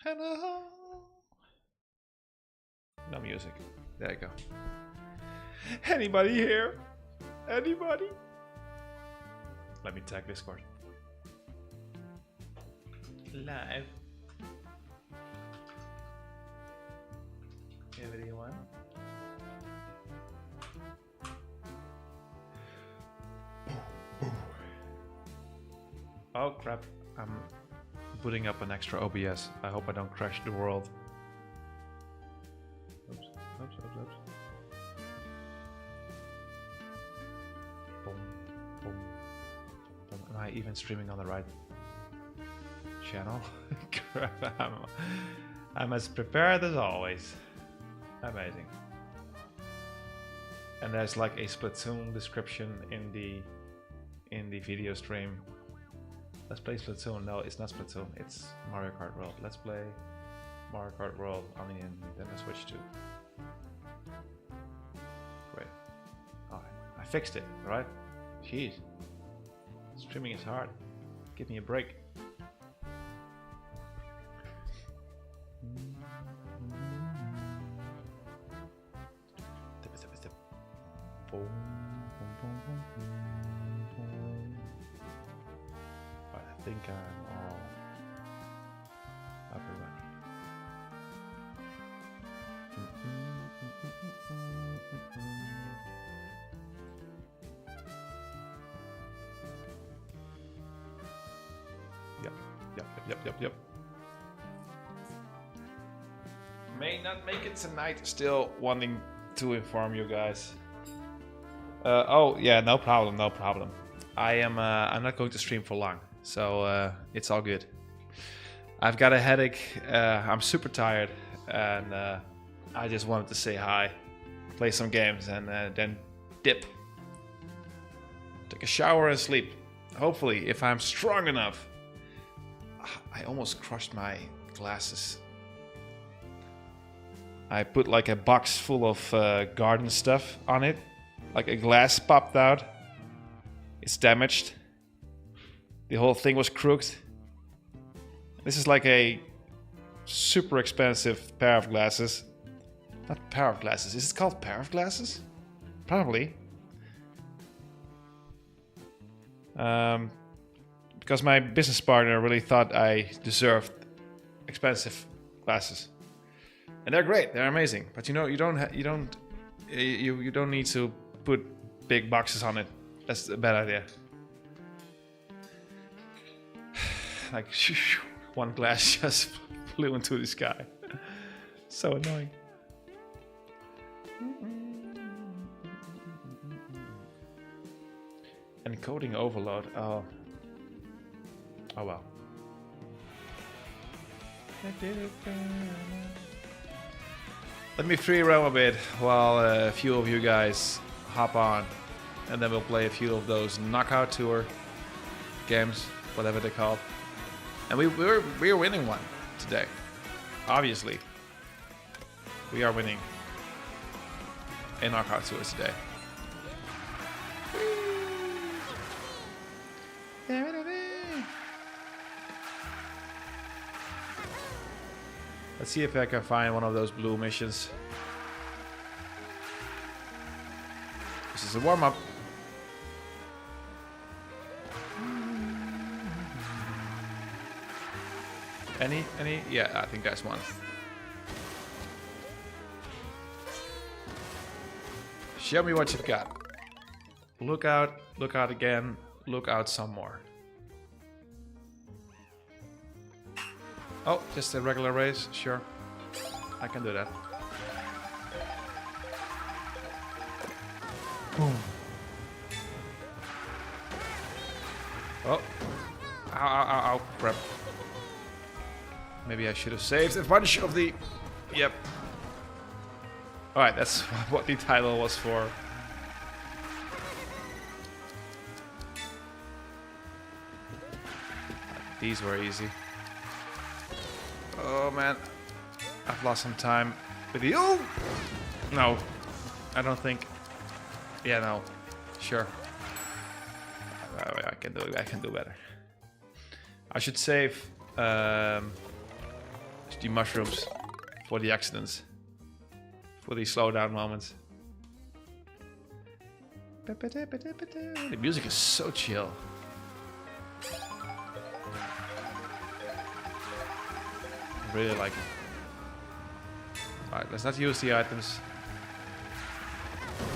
Hello. No music. There you go. Anybody here? Anybody? Let me tag Discord. Live. Everyone. Oh crap. I'm putting up an extra OBS. I hope I don't crash the world. Oops, oops, oops, oops. Boom, boom, boom. Am I even streaming on the right channel? Crap, I'm as prepared as always. Amazing. And there's like a Splatoon description in the video stream. Let's play Splatoon. No, it's not Splatoon. It's Mario Kart World. Let's play Mario Kart World on the Nintendo Switch 2. Great. Alright. I fixed it, alright? Jeez. Streaming is hard. Give me a break. I think I'm all up and running. Yep. May not make it tonight. Still wanting to inform you guys. Oh yeah, no problem. I'm not going to stream for long. So it's all good. I've got a headache, I'm super tired, and I just wanted to say hi, play some games, and then dip. Take a shower and sleep. Hopefully, if I'm strong enough. I almost crushed my glasses. I put like a box full of garden stuff on it. Like a glass popped out. It's damaged. The whole thing was crooked. This is like a super expensive pair of glasses. Not pair of glasses. Is it called pair of glasses? Probably. Because my business partner really thought I deserved expensive glasses. And they're great. They're amazing. But you know, you don't need to put big boxes on it. That's a bad idea. Like, one glass just flew into the sky. So annoying. Encoding overload. Oh well. Let me free roam a bit while a few of you guys hop on, and then we'll play a few of those knockout tour games, whatever they're called. And we're winning one today. Obviously, we are winning a knockout tour today. Let's see if I can find one of those blue missions. This is a warm-up. Any? Yeah, I think that's one. Show me what you've got. Look out again, look out some more. Oh, just a regular race? Sure. I can do that. Boom. Oh. Ow, crap. Maybe I should have saved a bunch of the... Yep. Alright, that's what the title was for. These were easy. Oh man, I've lost some time with you. Oh! No, I don't think. Yeah, no, sure. I can do better. I should save the mushrooms for the accidents, for the slowdown moments. The music is so chill. Really like it. Alright, let's not use the items.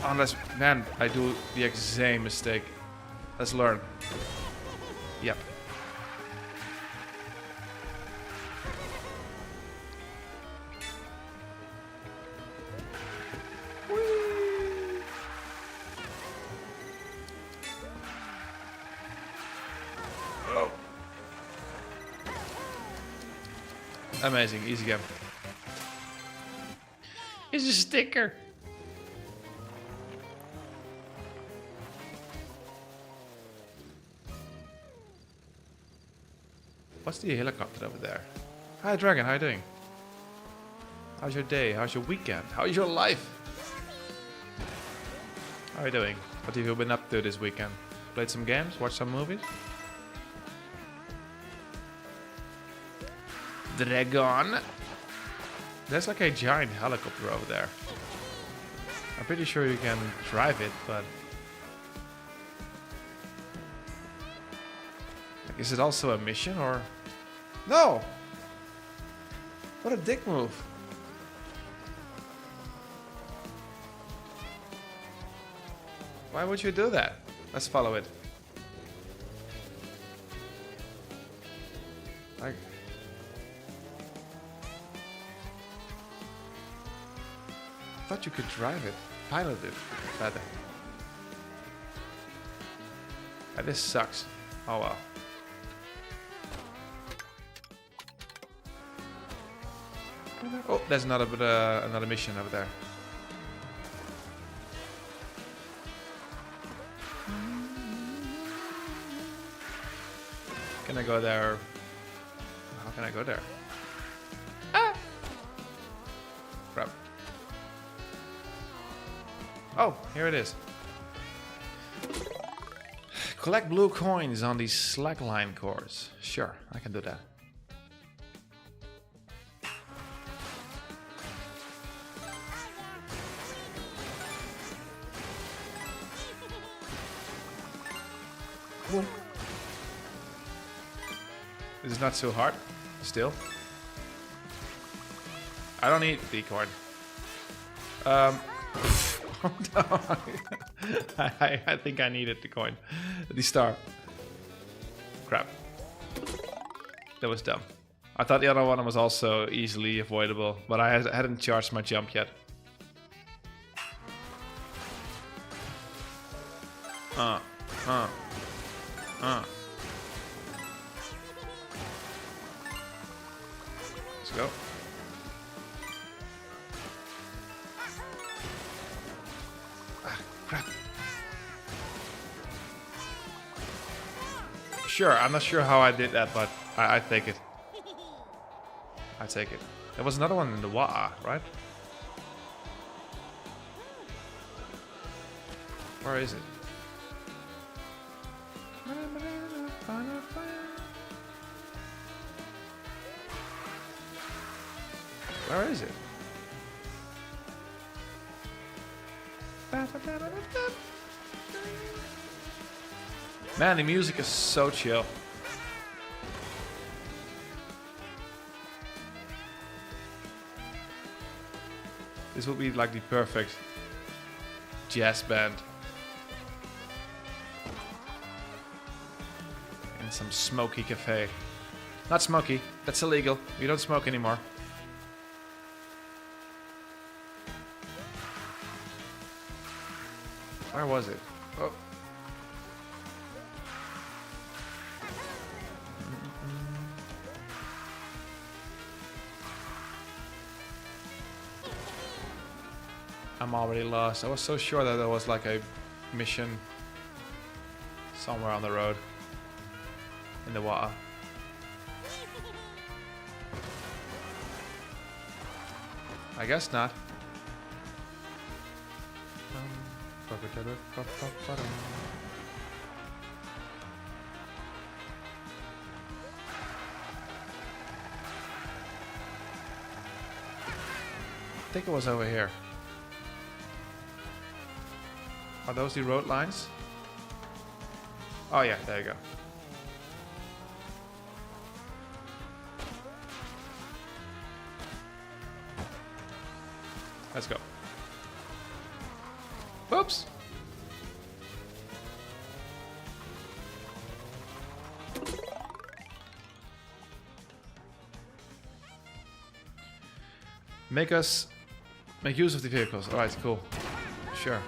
Unless, man, I do the exact same mistake. Let's learn. Yep. Oh. Amazing, easy game. It's a sticker. What's the helicopter over there? Hi Dragon, how you doing? How's your day? How's your weekend? How's your life? How are you doing? What have you been up to this weekend? Played some games? Watched some movies? Dragon. There's like a giant helicopter over there. I'm pretty sure you can drive it, but... Is it also a mission or... No! What a dick move. Why would you do that? Let's follow it. Like... I thought you could drive it, pilot it, rather. This sucks. Oh well. Oh, there's another mission over there. Can I go there? How can I go there? Ah! Crap. Oh, here it is. Collect blue coins on these slackline cores. Sure, I can do that. Boom. This is not so hard, still. I don't need the coin. I think I needed the coin. The star. Crap. That was dumb. I thought the other one was also easily avoidable, but I hadn't charged my jump yet. Let's go. Ah, crap. Sure, I'm not sure how I did that, but I take it. I take it. There was another one in the water, right? Where is it? Where is it? Man, the music is so chill. This would be like the perfect jazz band. In some smoky cafe. Not smoky, that's illegal. We don't smoke anymore. Where was it? Oh. I'm already lost. I was so sure that there was like a mission somewhere on the road. In the water. I guess not. I think it was over here. Are those the road lines? Oh yeah, there you go. Let's go. Whoops! Make use of the vehicles. Alright, cool. Sure.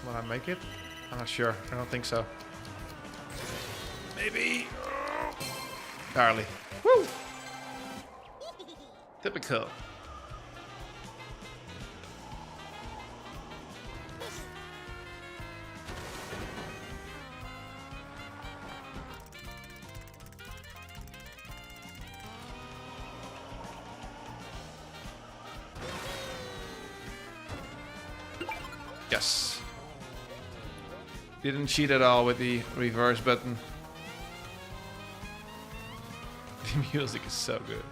Will I make it? I'm not sure. I don't think so. Maybe. Barely. Woo! Typical. Yes. Didn't cheat at all with the reverse button. The music is so good.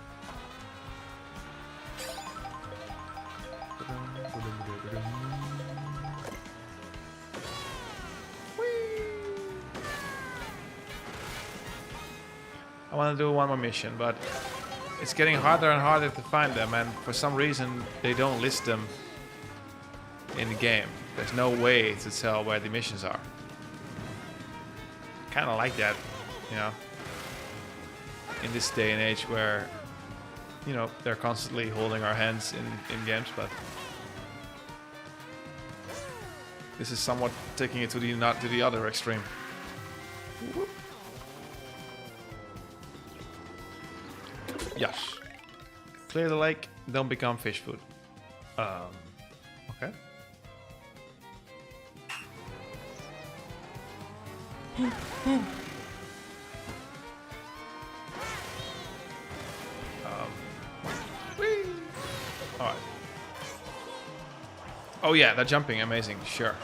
I want to do one more mission, but it's getting harder and harder to find them, and for some reason they don't list them in the game. There's no way to tell where the missions are. Kind of like that, you know, in this day and age where, you know, they're constantly holding our hands in games, but this is somewhat taking it to the not to the other extreme. Whoop. Yes. Clear the lake, don't become fish food. Okay. Alright. Oh yeah, they're jumping, amazing, sure.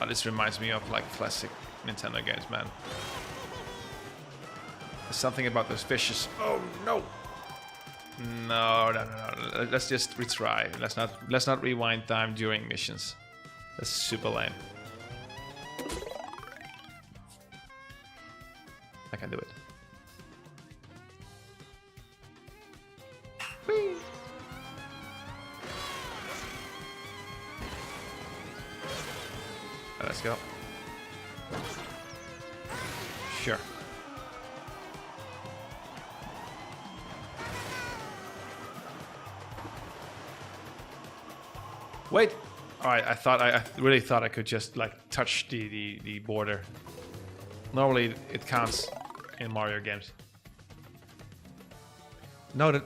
Oh, this reminds me of like classic Nintendo games, man. There's something about those fishes. Oh no! No. Let's just retry. Let's not rewind time during missions. That's super lame. I can do it. Whee! Let's go. Wait! Alright, I really thought I could just like touch the border. Normally it counts in Mario games. Noted.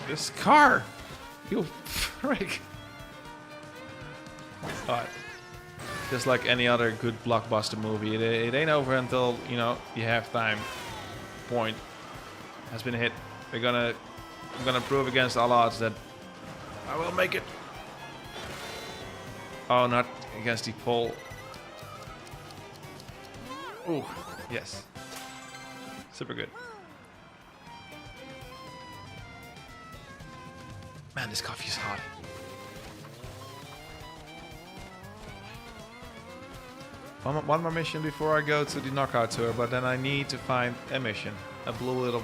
This car! You frick! Alright. Just like any other good blockbuster movie, it ain't over until, you know, the halftime point has been hit. I'm gonna prove against all odds that I will make it. Oh, not against the pole. Ooh, yes. Super good. Man, this coffee is hot. One more mission before I go to the knockout tour, but then I need to find a mission. A blue little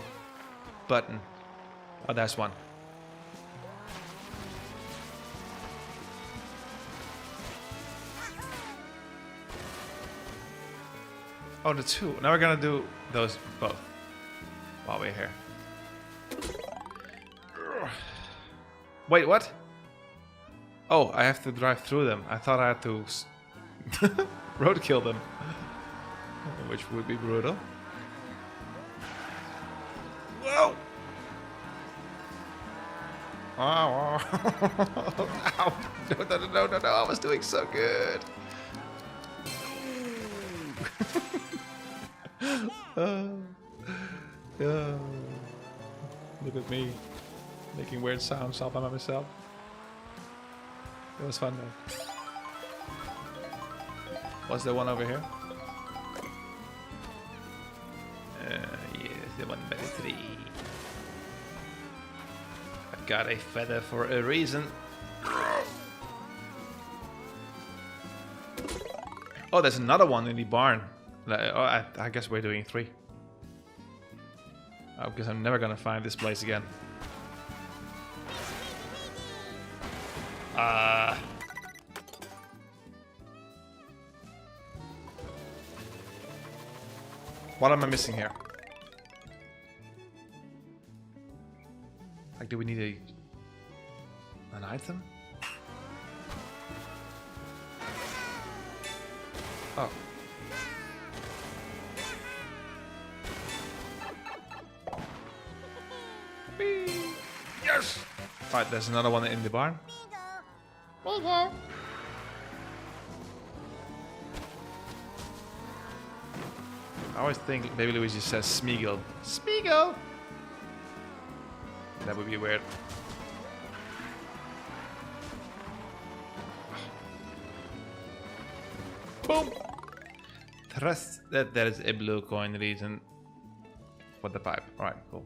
button. Oh, that's one. Oh, the two. Now we're gonna do those both while we're here. Wait, what? Oh, I have to drive through them. I thought I had to roadkill them, which would be brutal. Whoa! Oh, ow. No, I was doing so good. Look at me making weird sounds all by myself. It was fun though. What's the one over here? Yes, the one by the tree. I got a feather for a reason. Oh, there's another one in the barn. Oh, I guess we're doing 3. Oh, because I'm never gonna find this place again. What am I missing here? Like, do we need an item? Oh. Yes! Right, there's another one in the barn. I always think Baby Luigi says Smeagol. Smeagol! That would be weird. Boom! Trust that there is a blue coin reason for the pipe. Alright, cool.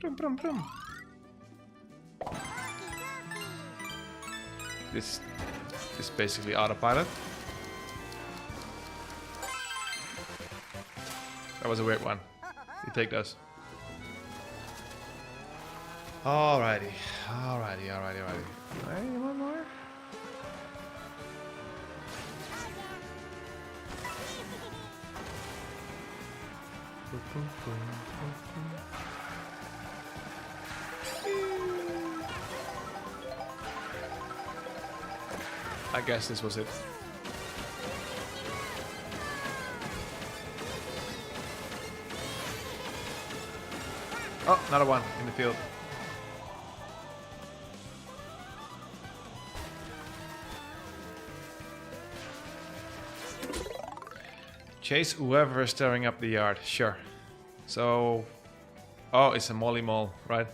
Brum, brum, brum. This is basically autopilot. That was a weird one. You take those. Alrighty. Hey, one more. I guess this was it. Oh, another one in the field. Chase whoever is stirring up the yard. Sure. So... Oh, it's a molly mole, right?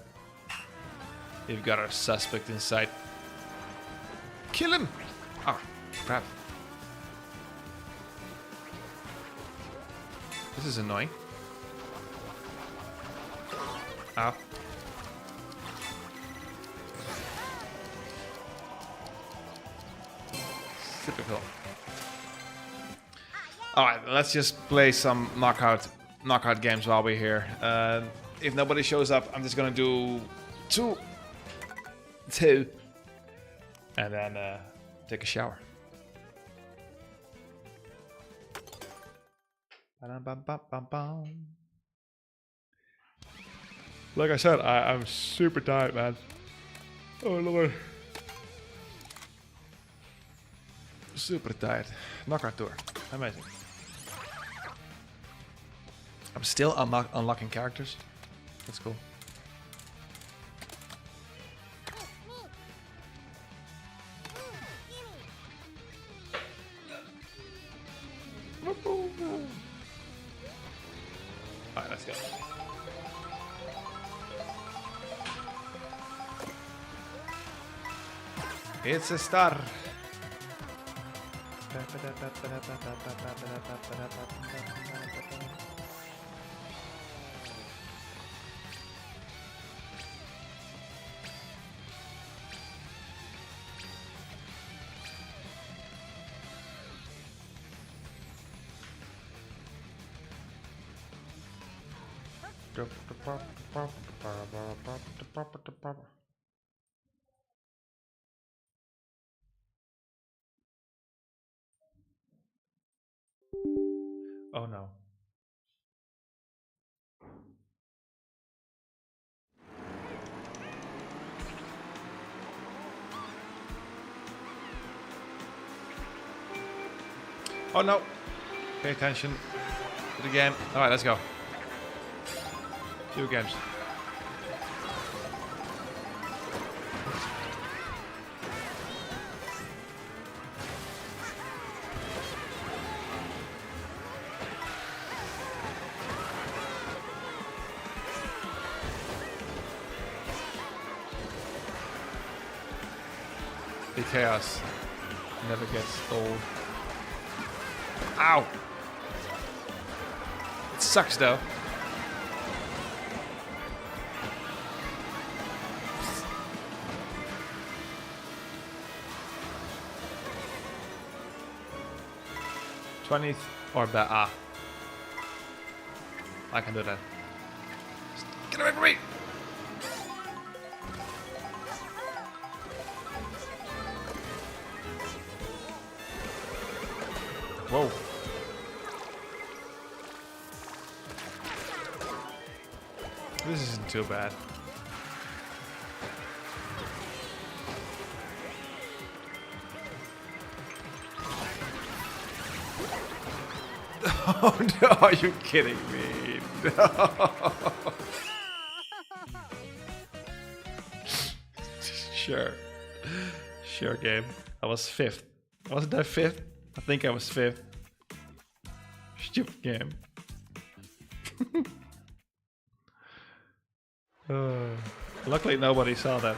You've got a suspect in sight. Kill him! Ah, crap. This is annoying. Ow. Typical. Alright, let's just play some knockout games while we're here. If nobody shows up, I'm just gonna do two. And then take a shower. Like I said, I'm super tired, man. Oh lord. Super tired. Knockout tour. Amazing. I'm still unlocking characters. That's cool. Alright, let's go. It's a star. Oh no. Oh no. Pay attention to the game. Alright, let's go. Two games. The chaos never gets old. Ow! It sucks though. '20th or better. Ah. I can do that. Just get away from me! Whoa. This isn't too bad. Oh no, are you kidding me? No. Sure. Sure, game. I was 5th. Wasn't I 5th? I think I was 5th. Stupid game. Luckily nobody saw that.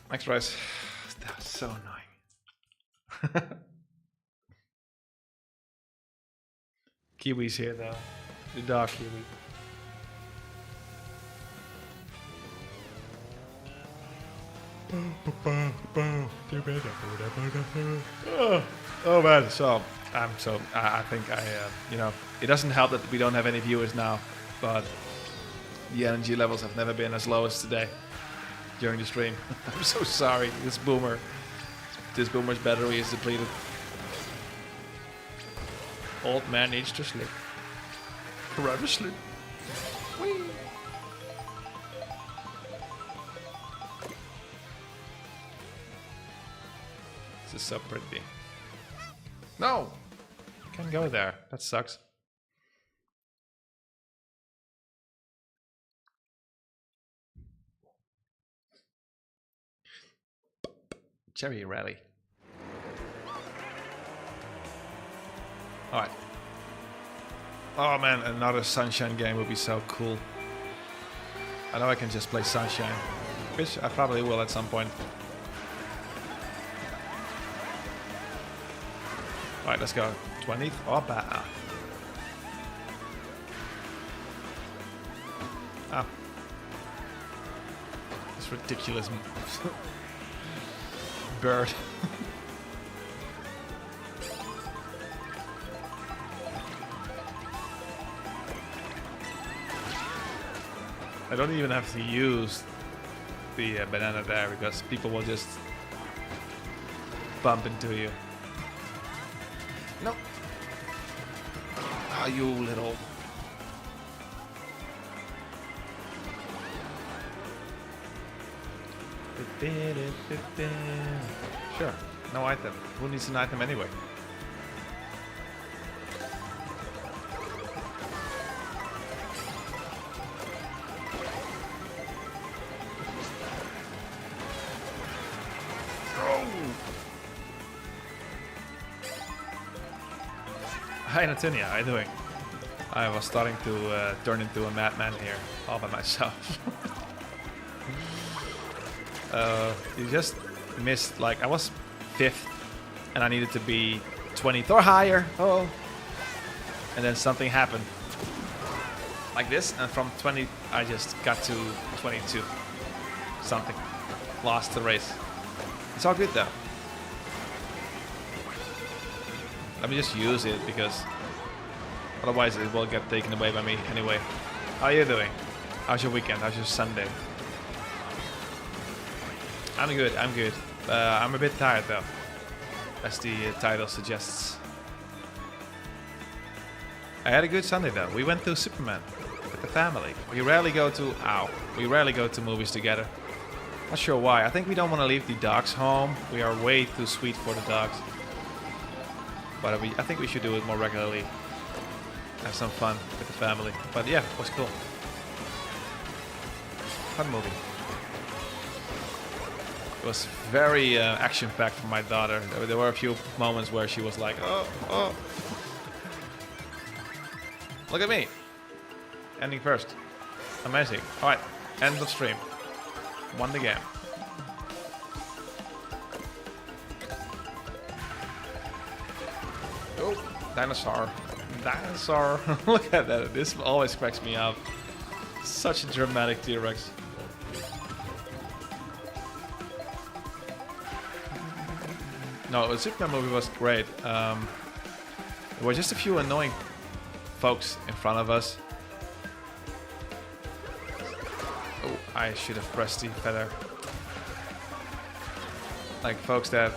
Max Rice. That was so annoying. Kiwi's here though. The dog Kiwi. Oh man, so I think you know, it doesn't help that we don't have any viewers now, but the energy levels have never been as low as today during the stream. I'm so sorry. This boomer's battery is depleted. Old man needs to sleep. Forever sleep. Whee! This is so pretty. No! Can't go there. That sucks. Cherry Rally. Alright. Oh man, another Sunshine game would be so cool. I know I can just play Sunshine, which I probably will at some point. Alright, let's go. 20th or better. Ah. This ridiculous bird. I don't even have to use the banana there because people will just bump into you. No. Ah, you little. Sure, no item. Who needs an item anyway? Hi Natinia, how are you doing? I was starting to turn into a madman here, all by myself. You just missed, like, I was 5th and I needed to be 20th or higher. Oh, and then something happened like this, and from 20 I just got to 22 something. Lost the race. It's all good though. Let me just use it because otherwise it will get taken away by me anyway. How are you doing? How's your weekend? How's your Sunday? I'm good, I'm good. I'm a bit tired though, as the title suggests. I had a good Sunday though. We went to Superman with the family. We rarely go to movies together. Not sure why. I think we don't want to leave the dogs home. We are way too sweet for the dogs. But I think we should do it more regularly. Have some fun with the family. But yeah, it was cool. Fun movie. It was very action-packed for my daughter. There were a few moments where she was like, oh, oh. Look at me. Ending first. Amazing. Alright, end of stream. Won the game. Oh, dinosaur. Dinosaur. Look at that. This always cracks me up. Such a dramatic T-Rex. No, the Superman movie was great. There were just a few annoying folks in front of us. Oh, I should have pressed the feather. Like folks that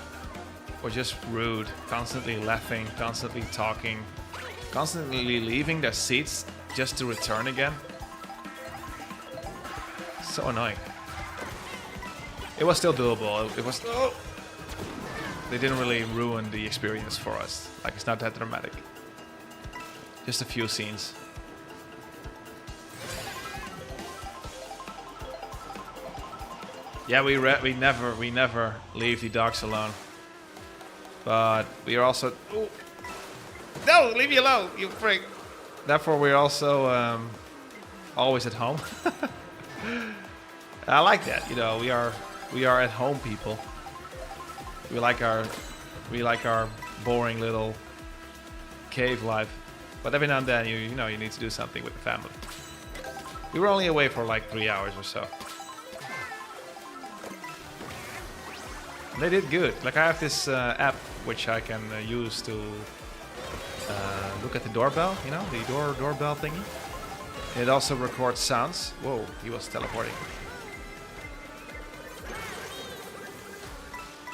were just rude, constantly laughing, constantly talking, constantly leaving their seats just to return again. So annoying. It was still doable. It was. Oh. They didn't really ruin the experience for us. Like, it's not that dramatic. Just a few scenes. Yeah, we never leave the dogs alone. But we are also. Ooh. No, leave me alone, you freak. Therefore, we're also always at home. I like that. You know, we are at home people. We like our boring little cave life, but every now and then you know you need to do something with the family. We were only away for like 3 hours or so. And they did good. Like I have this app which I can use to look at the doorbell. You know, the doorbell thingy. It also records sounds. Whoa, he was teleporting.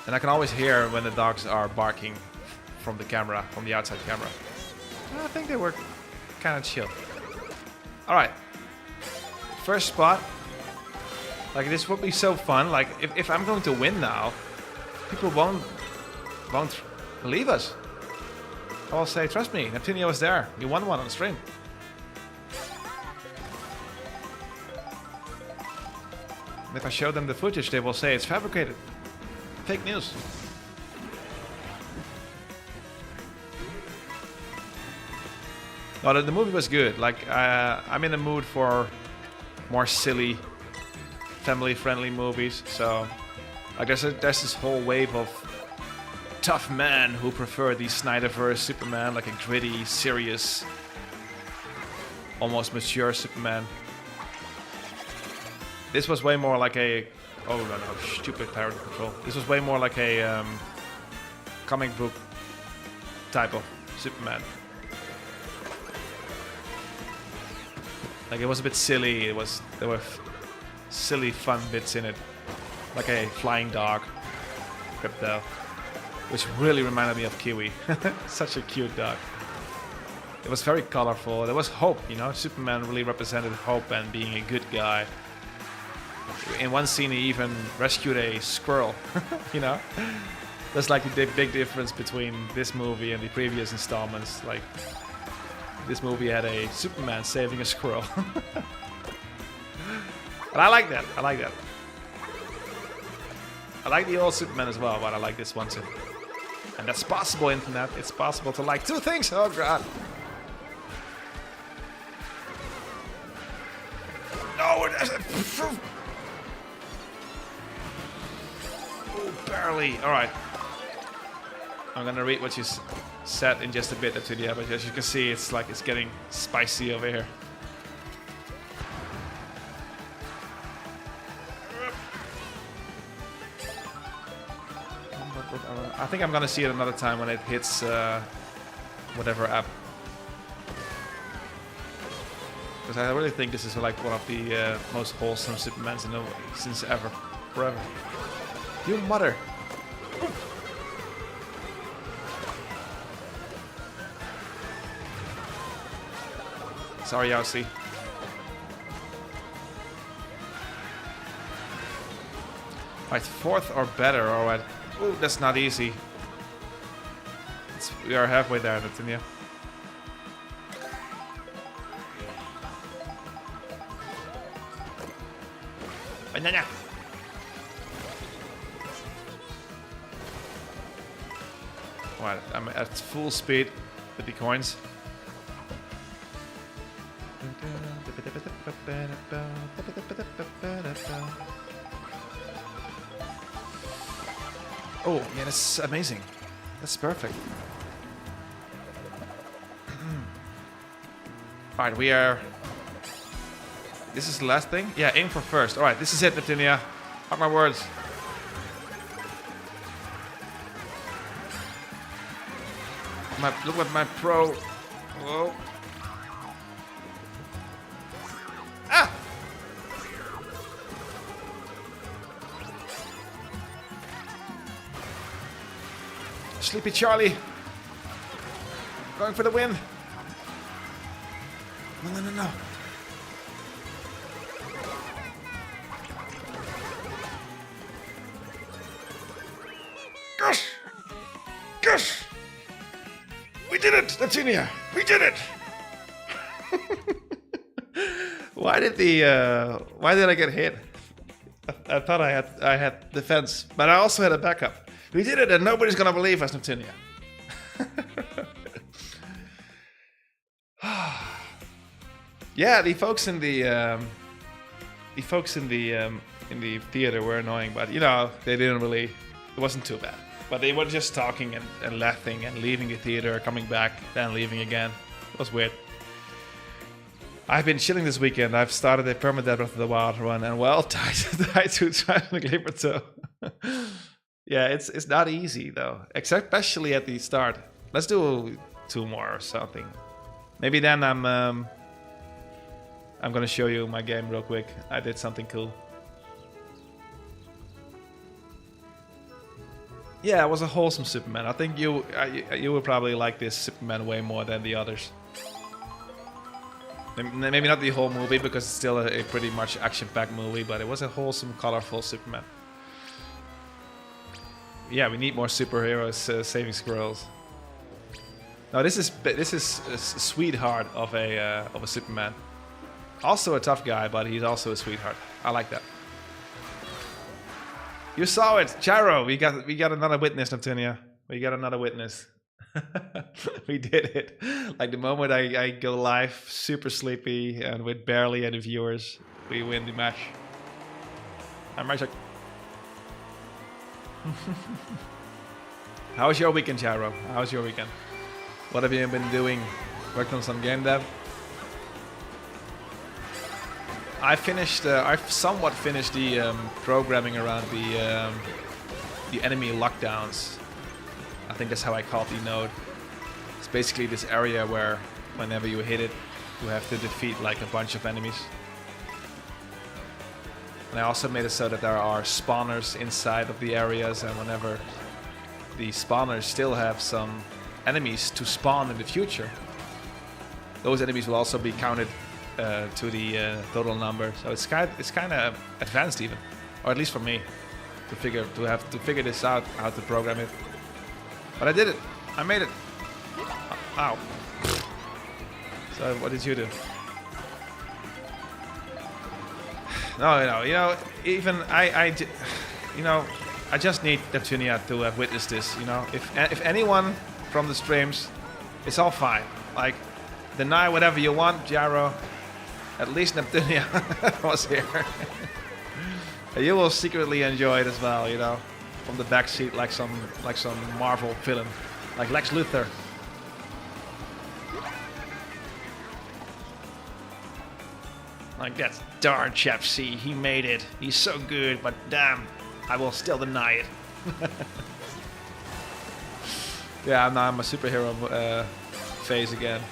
And I can always hear when the dogs are barking from the camera, from the outside camera. I think they were kind of chill. Alright. First spot. Like, this would be so fun. Like, if I'm going to win now, people won't leave us. I'll say, trust me, Neptunia was there. You won one on stream. And if I show them the footage, they will say it's fabricated. Fake news. No, the movie was good. Like, I'm in the mood for more silly, family-friendly movies. So, like, there's this whole wave of tough men who prefer the Snyderverse Superman, like a gritty, serious, almost mature Superman. This was way more like a. Oh no, stupid parent control. This was way more like a comic book type of Superman. Like, it was a bit silly. There were silly fun bits in it. Like a flying dog. Crypto. which really reminded me of Kiwi. Such a cute dog. It was very colorful. There was hope, you know. Superman really represented hope and being a good guy. In one scene, he even rescued a squirrel, you know. That's like the big difference between this movie and the previous installments. Like, this movie had a Superman saving a squirrel. But I like that. I like that. I like the old Superman as well, but I like this one too. And that's possible, Internet. It's possible to like two things. Oh, God. No, it isn't. Oh, barely. All right. I'm gonna read what you said in just a bit, Atudia, but as you can see, it's like it's getting spicy over here. I think I'm gonna see it another time when it hits whatever app. Because I really think this is like one of the most wholesome Supermans since ever, forever. You mother! Sorry, Yossi. Right, fourth or better, alright. Ooh, that's not easy. We are halfway there, Natalia. Banana! Alright, I'm at full speed with the coins. Oh, yeah, that's amazing. That's perfect. Alright, we are... This is the last thing? Yeah, aim for first. Alright, this is it, Neptunia. Mark my words. Look at my pro. Whoa. Ah! Sleepy Charlie. Going for the win. No, no, no, no. Gosh! Gosh! We did it, Neptunia! We did it! Why did I get hit? I thought I had defense, but I also had a backup. We did it, and nobody's gonna believe us, Neptunia. Yeah, the folks in the theater were annoying, but you know they didn't really. It wasn't too bad. But they were just talking and laughing and leaving the theater, coming back, then leaving again. It was weird. I've been chilling this weekend. I've started a permadeath Breath of the Wild run, and well, tied to the Clipper too. Yeah, it's not easy though, especially at the start. Let's do 2 more or something. Maybe then I'm gonna show you my game real quick. I did something cool. Yeah, it was a wholesome Superman. I think you will probably like this Superman way more than the others. Maybe not the whole movie because it's still a pretty much action-packed movie, but it was a wholesome, colorful Superman. Yeah, we need more superheroes saving squirrels. No, this is a sweetheart of a Superman. Also a tough guy, but he's also a sweetheart. I like that. You saw it, Charo. We got another witness, Neptunia. We got another witness. We did it. Like the moment I go live, super sleepy, and with barely any viewers, we win the match. I'm Isaac. How was your weekend, Charo? How was your weekend? What have you been doing? Worked on some game dev? I've somewhat finished the programming around the enemy lockdowns. I think that's how I call the node. It's basically this area where whenever you hit it, you have to defeat like a bunch of enemies. And I also made it so that there are spawners inside of the areas, and whenever the spawners still have some enemies to spawn in the future, those enemies will also be counted to the total number. So it's kind of advanced even, or at least for me, to figure this out, how to program it. But I did it. I made it. Ow. So what did you do? No, even I just need Neptunia to have witnessed this. If anyone from the streams, it's all fine. Like, deny whatever you want, Gyro. At least Neptunia was here. You will secretly enjoy it as well, from the backseat, like some Marvel villain, like Lex Luthor. Like, that's darn Chap.C. He made it. He's so good, but damn, I will still deny it. Yeah, now I'm a superhero phase again.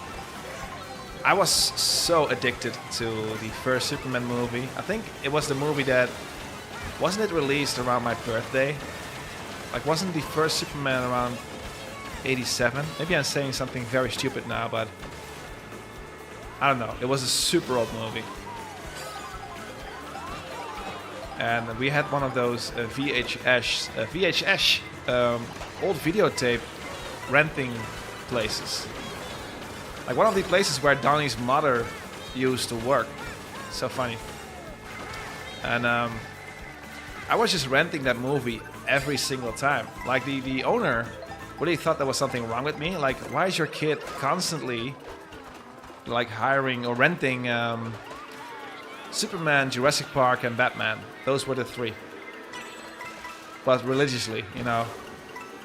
I was so addicted to the first Superman movie. I think it was the movie that... Wasn't it released around my birthday? Like, wasn't the first Superman around 87? Maybe I'm saying something very stupid now, but... I don't know. It was a super old movie. And we had one of those VHS old videotape renting places. Like one of the places where Donnie's mother used to work. So funny. And I was just renting that movie every single time. Like the owner really thought there was something wrong with me. Like, why is your kid constantly like hiring or renting Superman, Jurassic Park, and Batman? Those were the three. But religiously,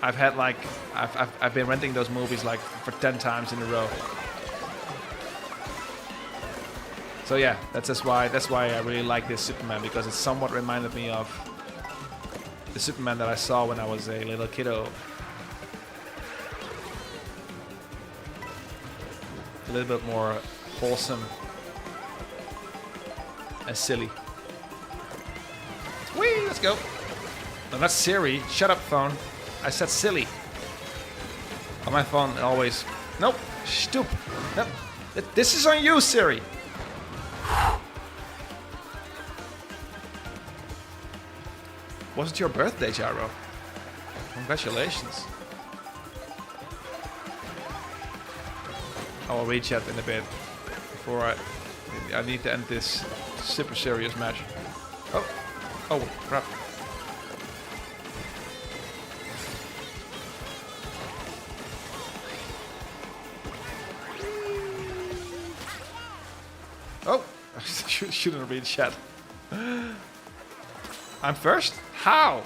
I've had like I've been renting those movies like for 10 times in a row. So yeah, that's why I really like this Superman, because it somewhat reminded me of the Superman that I saw when I was a little kiddo. A little bit more wholesome and silly. Whee, let's go. No, that's Siri. Shut up, phone. I said silly. On my phone, it always... Nope. Stupid. Nope. This is on you, Siri. Was it your birthday, Gyro? Congratulations. I will reach out in a bit. Before I need to end this super serious match. Oh, crap. Oh, I shouldn't read chat. I'm first? How?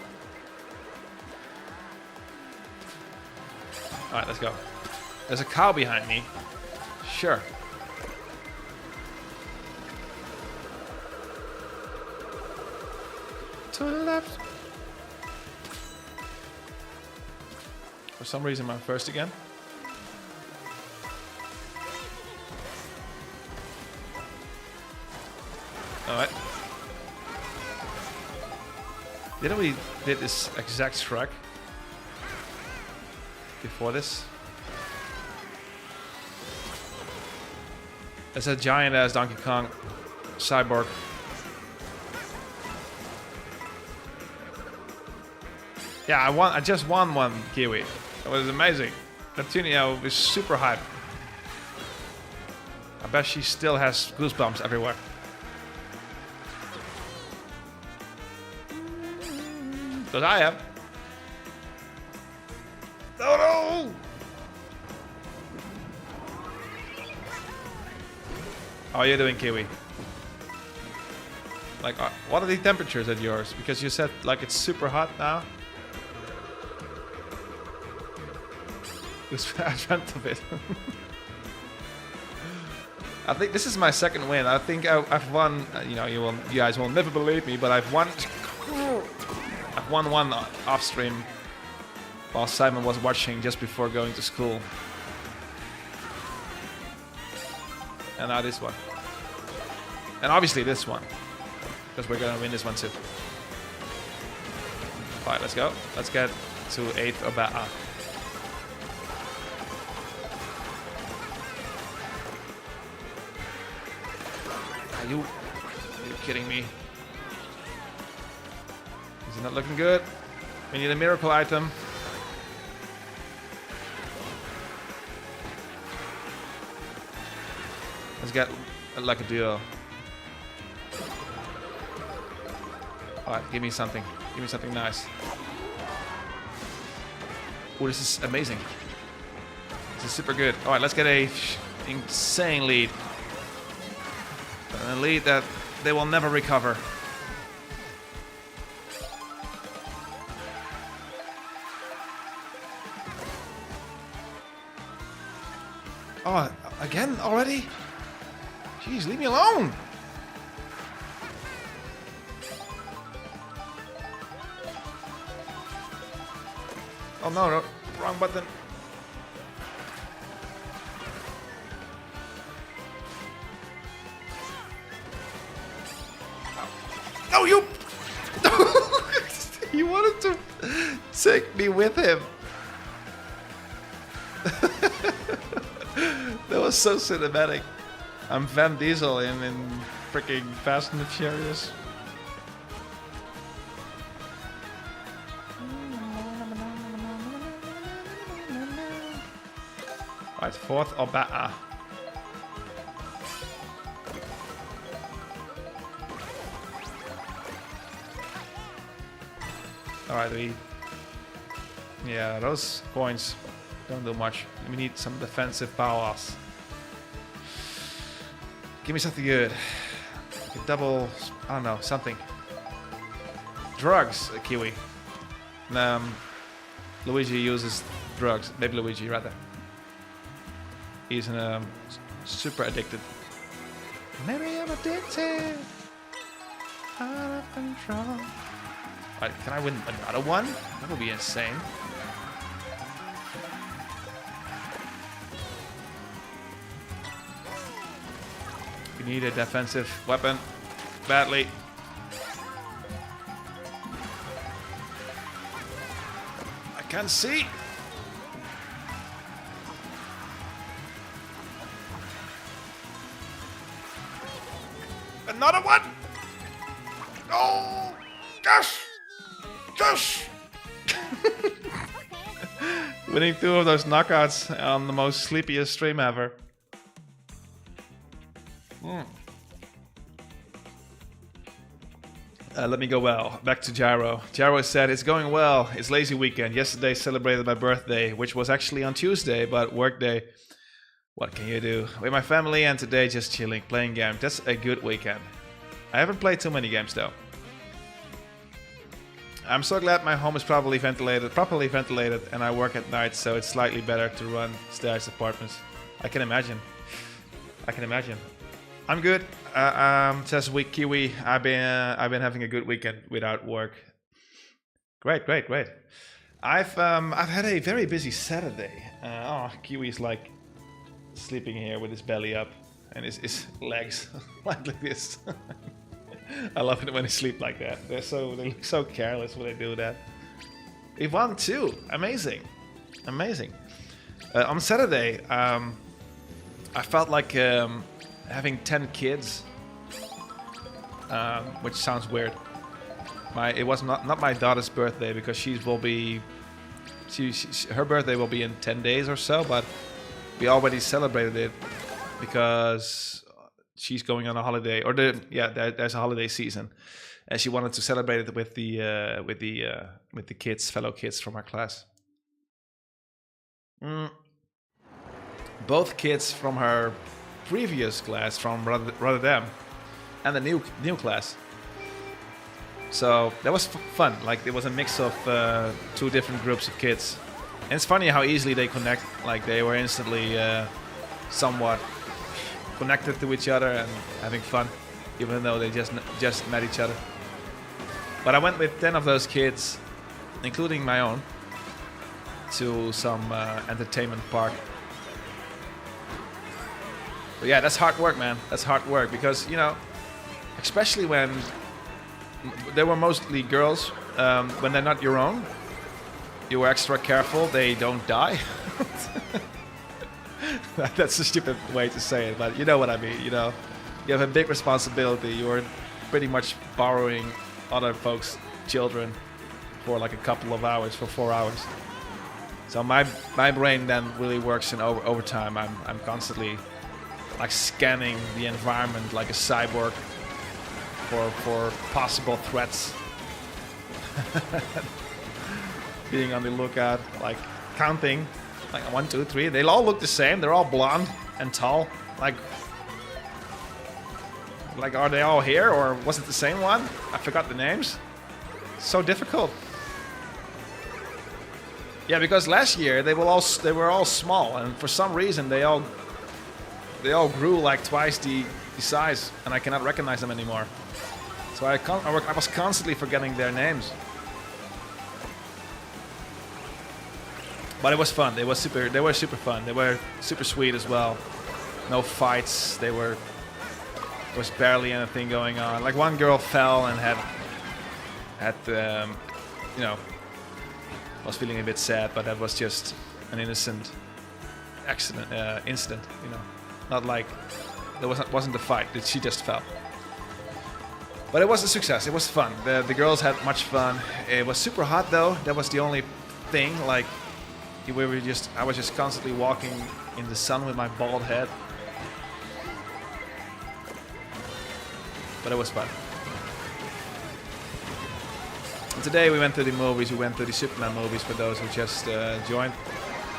Alright, let's go. There's a cow behind me. Sure. To the left. For some reason, I'm first again. Alright. Didn't we did this exact track before this? It's a giant ass Donkey Kong cyborg. Yeah, I just won one, Kiwi. It was amazing. Neptunia is super hype. I bet she still has goosebumps everywhere. Because I have. Oh no! How are you doing, Kiwi? Like, what are the temperatures at yours? Because you said like it's super hot now. I dreamt of it. I think this is my second win. I think I've won. You guys will never believe me, but I've won. I've won one off stream while Simon was watching just before going to school. And now this one. And obviously this one. Because we're gonna win this one too. Alright, let's go. Let's get to 8th or better. Are you kidding me? Is it not looking good? We need a miracle item. Let's get like a duo. Alright, give me something. Give me something nice. Oh, this is amazing. This is super good. Alright, let's get a insane lead. A lead that they will never recover. Oh, again already? Jeez, leave me alone! Oh no, wrong button. No, you! He wanted to take me with him. That was so cinematic. I'm Van Diesel in freaking Fast and the Furious. Alright, 4th or better. Alright, yeah, those points don't do much. We need some defensive powers. Give me something good. Like a double, I don't know, something. Drugs, Kiwi. Luigi uses drugs. Baby Luigi, rather. He's super addicted. Maybe I'm addicted. Out of control. Alright, can I win another one? That would be insane. We need a defensive weapon badly. I can't see. Another one. Oh, gosh. Gosh. Winning 2 of those knockouts on the most sleepiest stream ever. Let me go well. Back to Gyro. Gyro said, it's going well. It's lazy weekend. Yesterday celebrated my birthday, which was actually on Tuesday, but work day. What can you do? With my family and today just chilling, playing games. That's a good weekend. I haven't played too many games though. I'm so glad my home is properly ventilated, and I work at night, so it's slightly better to run stairs apartments. I can imagine. I'm good. Says week Kiwi. I've been having a good weekend without work. Great. I've had a very busy Saturday. Kiwi's like sleeping here with his belly up and his legs like this. I love it when they sleep like that. They look so careless when they do that. We won too. Amazing. On Saturday, I felt like having 10 kids, which sounds weird. It was not my daughter's birthday because her birthday will be in 10 days or so, but we already celebrated it because she's going on a holiday, or there's a holiday season, and she wanted to celebrate it with the kids, fellow kids from our class. Both kids from her previous class from Rotterdam, and the new class. So that was fun. Like it was a mix of 2 different groups of kids, and it's funny how easily they connect. Like they were instantly somewhat connected to each other and having fun, even though they just met each other. But I went with 10 of those kids, including my own, to some entertainment park. But yeah, that's hard work, man. That's hard work because, especially when they were mostly girls, when they're not your own, you were extra careful, they don't die. That's a stupid way to say it, but you know what I mean. You know, you have a big responsibility. You're pretty much borrowing other folks' children for like a couple of hours, for 4 hours. So my brain then really works in overtime. I'm constantly like scanning the environment like a cyborg for possible threats. Being on the lookout, like counting, like 1, 2, 3. They all look the same. They're all blonde and tall. Like are they all here, or was it the same one? I forgot the names. So difficult. Yeah, because last year they were all small, and for some reason they all grew like twice the size, and I cannot recognize them anymore. So I was constantly forgetting their names. But it was fun. They were super fun. They were super sweet as well. No fights. There was barely anything going on. Like one girl fell and had you know, was feeling a bit sad, but that was just an innocent incident. You know, not like there wasn't a fight. She just fell. But it was a success. It was fun. The girls had much fun. It was super hot though. That was the only thing. Like I was just constantly walking in the sun with my bald head. But it was fun. And today we went to the movies. We went to the Superman movies for those who just joined.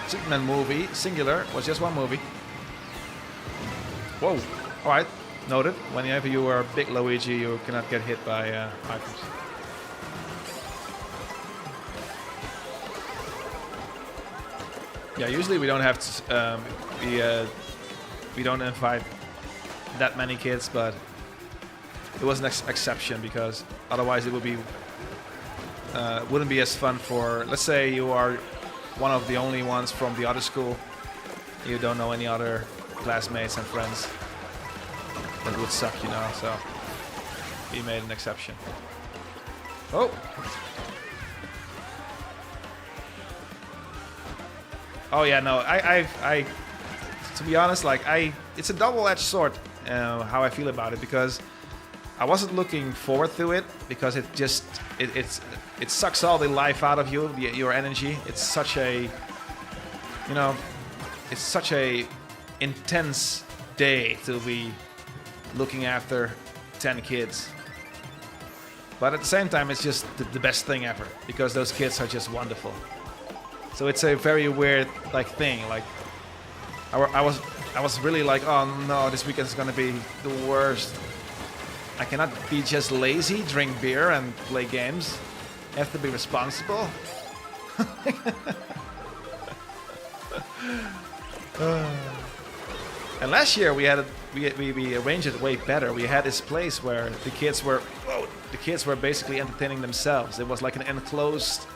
Superman movie, singular, was just one movie. Whoa. Alright, noted. Whenever you are big Luigi, you cannot get hit by items. Yeah, usually we don't have to, we don't invite that many kids, but it was an exception because otherwise it would be wouldn't be as fun for, let's say you are one of the only ones from the other school, you don't know any other classmates and friends. That would suck, you know, so we made an exception. Oh! Oh yeah, no, I to be honest, like it's a double-edged sword how I feel about it, because I wasn't looking forward to it because it just it sucks all the life out of you, your energy. It's such a, you know, it's such a intense day to be looking after 10 kids. But at the same time, it's just the best thing ever because those kids are just wonderful. So it's a very weird like thing. Like I was really like, oh no, this weekend is gonna be the worst. I cannot be just lazy, drink beer, and play games. I have to be responsible. And last year we arranged it way better. We had this place where the kids were basically entertaining themselves. It was like an enclosed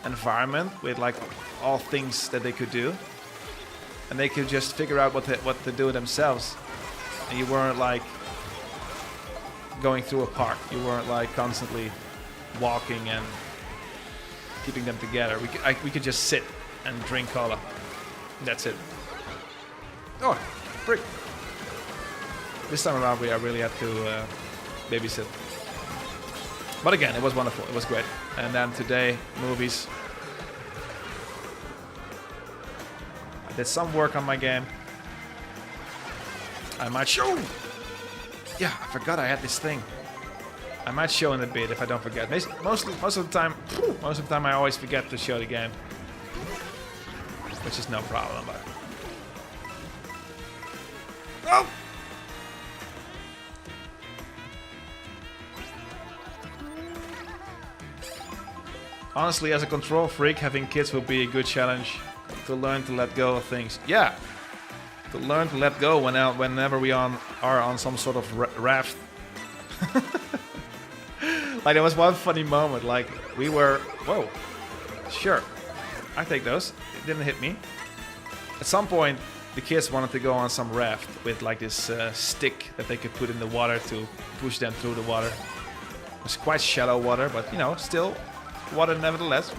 environment with like all things that they could do, and they could just figure out what to do themselves. And you weren't like going through a park. You weren't like constantly walking and keeping them together. We could just sit and drink cola. That's it. Oh, frick. This time around I really had to babysit. But again, it was wonderful. It was great. And then today, movies. I did some work on my game. I might show. Yeah, I forgot I had this thing. I might show in a bit if I don't forget. Most of the time I always forget to show the game, which is no problem. But oh. Honestly, as a control freak, having kids will be a good challenge to learn to let go of things. Yeah, to learn to let go whenever we are on some sort of raft. Like there was one funny moment. Like we were, whoa, sure, I take those. It didn't hit me. At some point, the kids wanted to go on some raft with like this stick that they could put in the water to push them through the water. It was quite shallow water, but you know, still water nevertheless.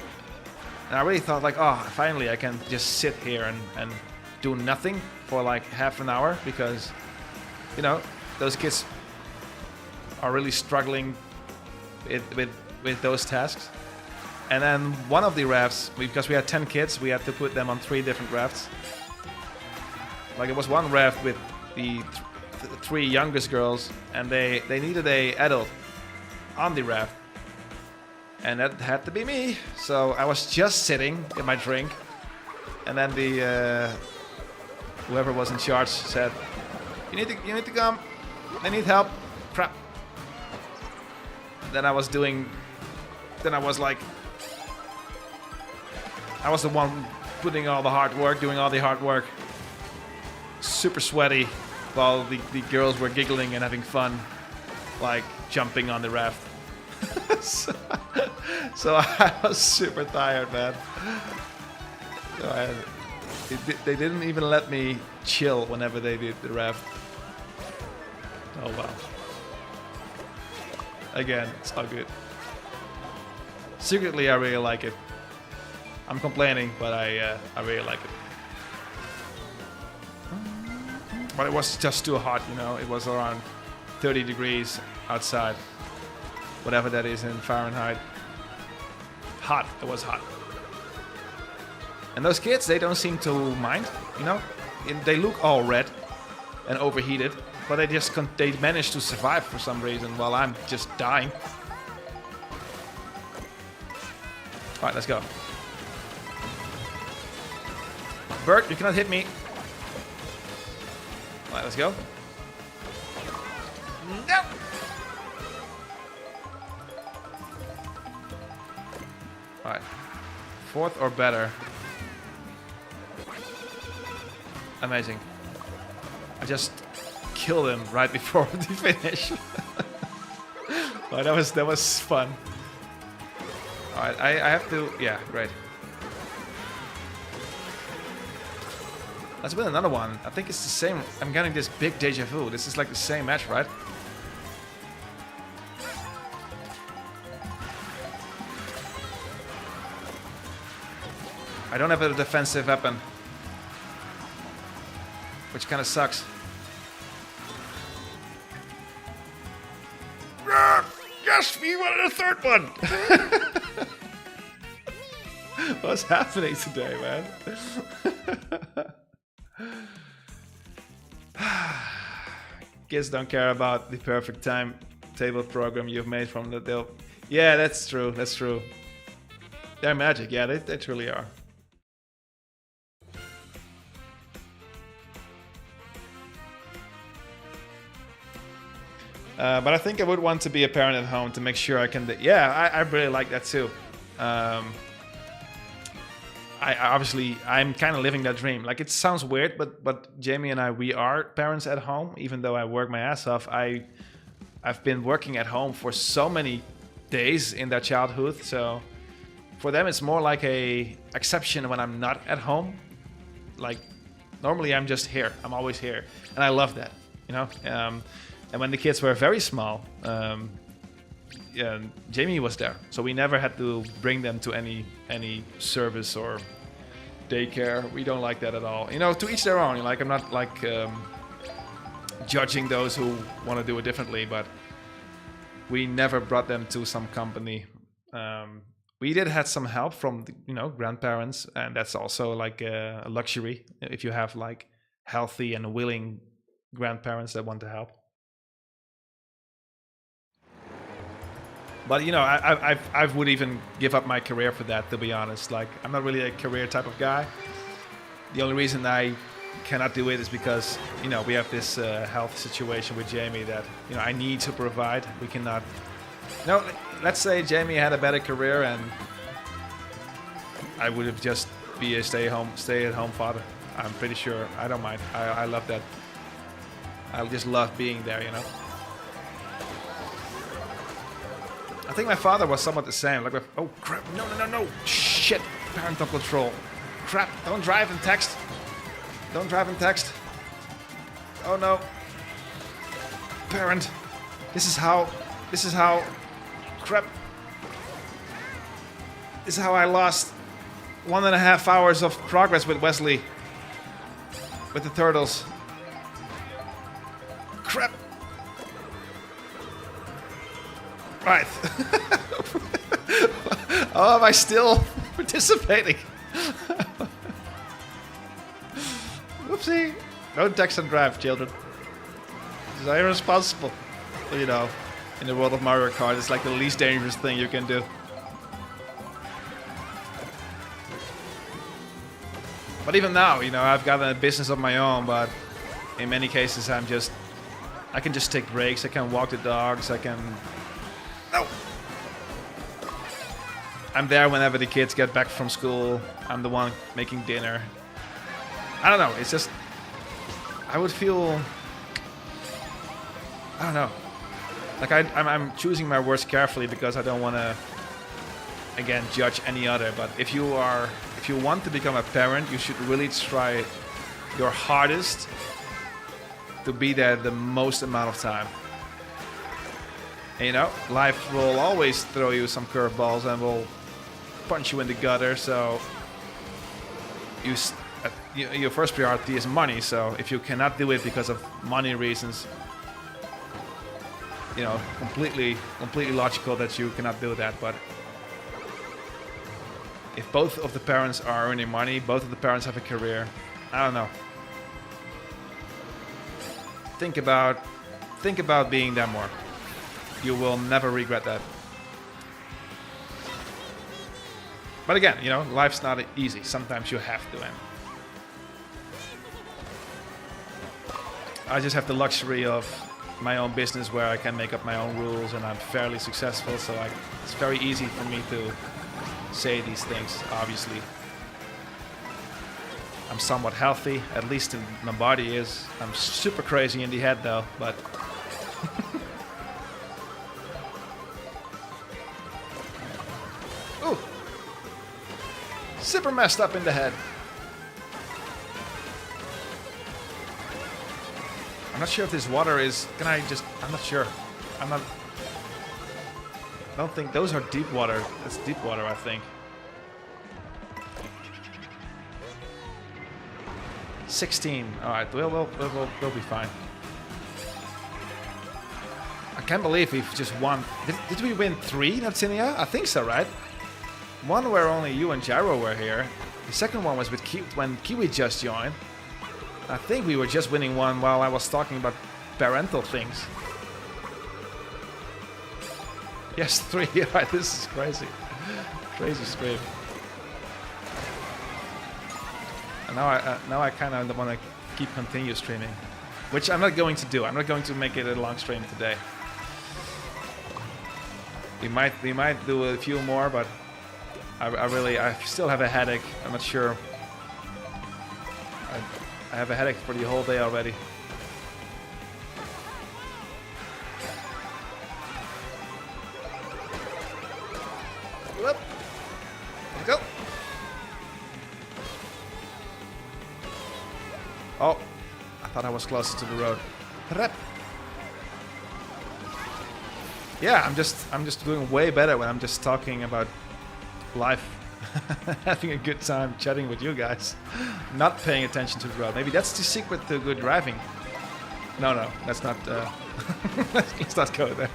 And I really thought like, oh, finally I can just sit here and do nothing for like half an hour because, you know, those kids are really struggling with those tasks. And then one of the rafts, because we had 10 kids, we had to put them on 3 different rafts. Like it was one raft with the 3 youngest girls, and they needed a adult on the raft. And that had to be me. So I was just sitting in my drink, and then the whoever was in charge said, "You need to come. I need help." Crap. Then I was like, I was the one putting all the hard work, doing all the hard work. Super sweaty, while the girls were giggling and having fun, like jumping on the raft. so I was super tired, man. So they didn't even let me chill whenever they did the raft. Oh wow. Again, it's all good. Secretly, I really like it. I'm complaining, but I really like it. But it was just too hot, you know. It was around 30 degrees outside. Whatever that is in Fahrenheit. Hot. It was hot. And those kids, they don't seem to mind, you know. They look all red and overheated, but they managed to survive for some reason while I'm just dying. All right, let's go. Bert, you cannot hit me. All right, let's go. No. All right, 4th or better. Amazing. I just killed him right before the finish. Well, that was fun. All right, I have to. Yeah, great. Let's win another one. I think it's the same. I'm getting this big deja vu. This is like the same match, right? I don't have a defensive weapon, which kind of sucks. Yes, we wanted a 3rd one. What's happening today, man? Kids don't care about the perfect timetable program you've made from the deal. Yeah, that's true. That's true. They're magic. Yeah, they truly are. But I think I would want to be a parent at home to make sure I can. Yeah, I really like that too. I'm kind of living that dream. Like it sounds weird, but Jamie and we are parents at home. Even though I work my ass off, I've been working at home for so many days in their childhood. So for them, it's more like a exception when I'm not at home. Like normally I'm just here. I'm always here, and I love that. You know. And when the kids were very small, Jamie was there, so we never had to bring them to any service or daycare. We don't like that at all. You know, to each their own. Like I'm not like judging those who want to do it differently, but we never brought them to some company. We did have some help from grandparents, and that's also like a luxury if you have like healthy and willing grandparents that want to help. But I would even give up my career for that, to be honest. Like I'm not really a career type of guy. The only reason I cannot do it is because we have this health situation with Jamie that I need to provide. We cannot. Let's say Jamie had a better career and I would have just be a stay-at-home father. I'm pretty sure. I don't mind. I love that. I just love being there. I think my father was somewhat the same. Like, oh crap! No! Shit! Parental control. Crap! Don't drive and text. Don't drive and text. Oh no. Parent. This is how. Crap. This is how I lost 1.5 hours of progress with Wesley. With the turtles. Crap. Right. Oh, am I still participating? Whoopsie. Don't text and drive, children. It's irresponsible. You know, in the world of Mario Kart, it's like the least dangerous thing you can do. But even now, you know, I've got a business of my own, but in many cases I can just take breaks, I can walk the dogs, I can... No! I'm there whenever the kids get back from school, I'm the one making dinner. I don't know, it's just... I would feel... I don't know. Like I'm choosing my words carefully because I don't want to, again, judge any other. But if you want to become a parent, you should really try your hardest to be there the most amount of time. And, you know, life will always throw you some curveballs and will punch you in the gutter. So your first priority is money. So if you cannot do it because of money reasons, you know, completely logical that you cannot do that. But if both of the parents are earning money, both of the parents have a career, I don't know. Think about being there more. You will never regret that. But again, you know, life's not easy. Sometimes you have to. And I just have the luxury of my own business where I can make up my own rules and I'm fairly successful, so it's very easy for me to say these things, obviously. I'm somewhat healthy, at least my body is. I'm super crazy in the head though, but... Ooh! Super messed up in the head. I'm not sure if this water is... I'm not sure. I don't think those are deep water. That's deep water, I think. 16. Alright, we'll be fine. I can't believe we've just won. Did we win 3, Natsinia? I think so, right? One where only you and Gyro were here. The second one was with when Kiwi just joined. I think we were just winning one while I was talking about parental things. Yes, 3. Right, this is crazy. Crazy stream. And now I kind of want to continue streaming, which I'm not going to do. I'm not going to make it a long stream today. We might do a few more, but I still have a headache. I'm not sure. I have a headache for the whole day already. Whoop. Let's go. Oh, I thought I was closer to the road. Rep. Yeah, I'm just doing way better when I'm just talking about life. Having a good time chatting with you guys, not paying attention to the road. Maybe that's the secret to good driving. No, that's not. Let's not go there.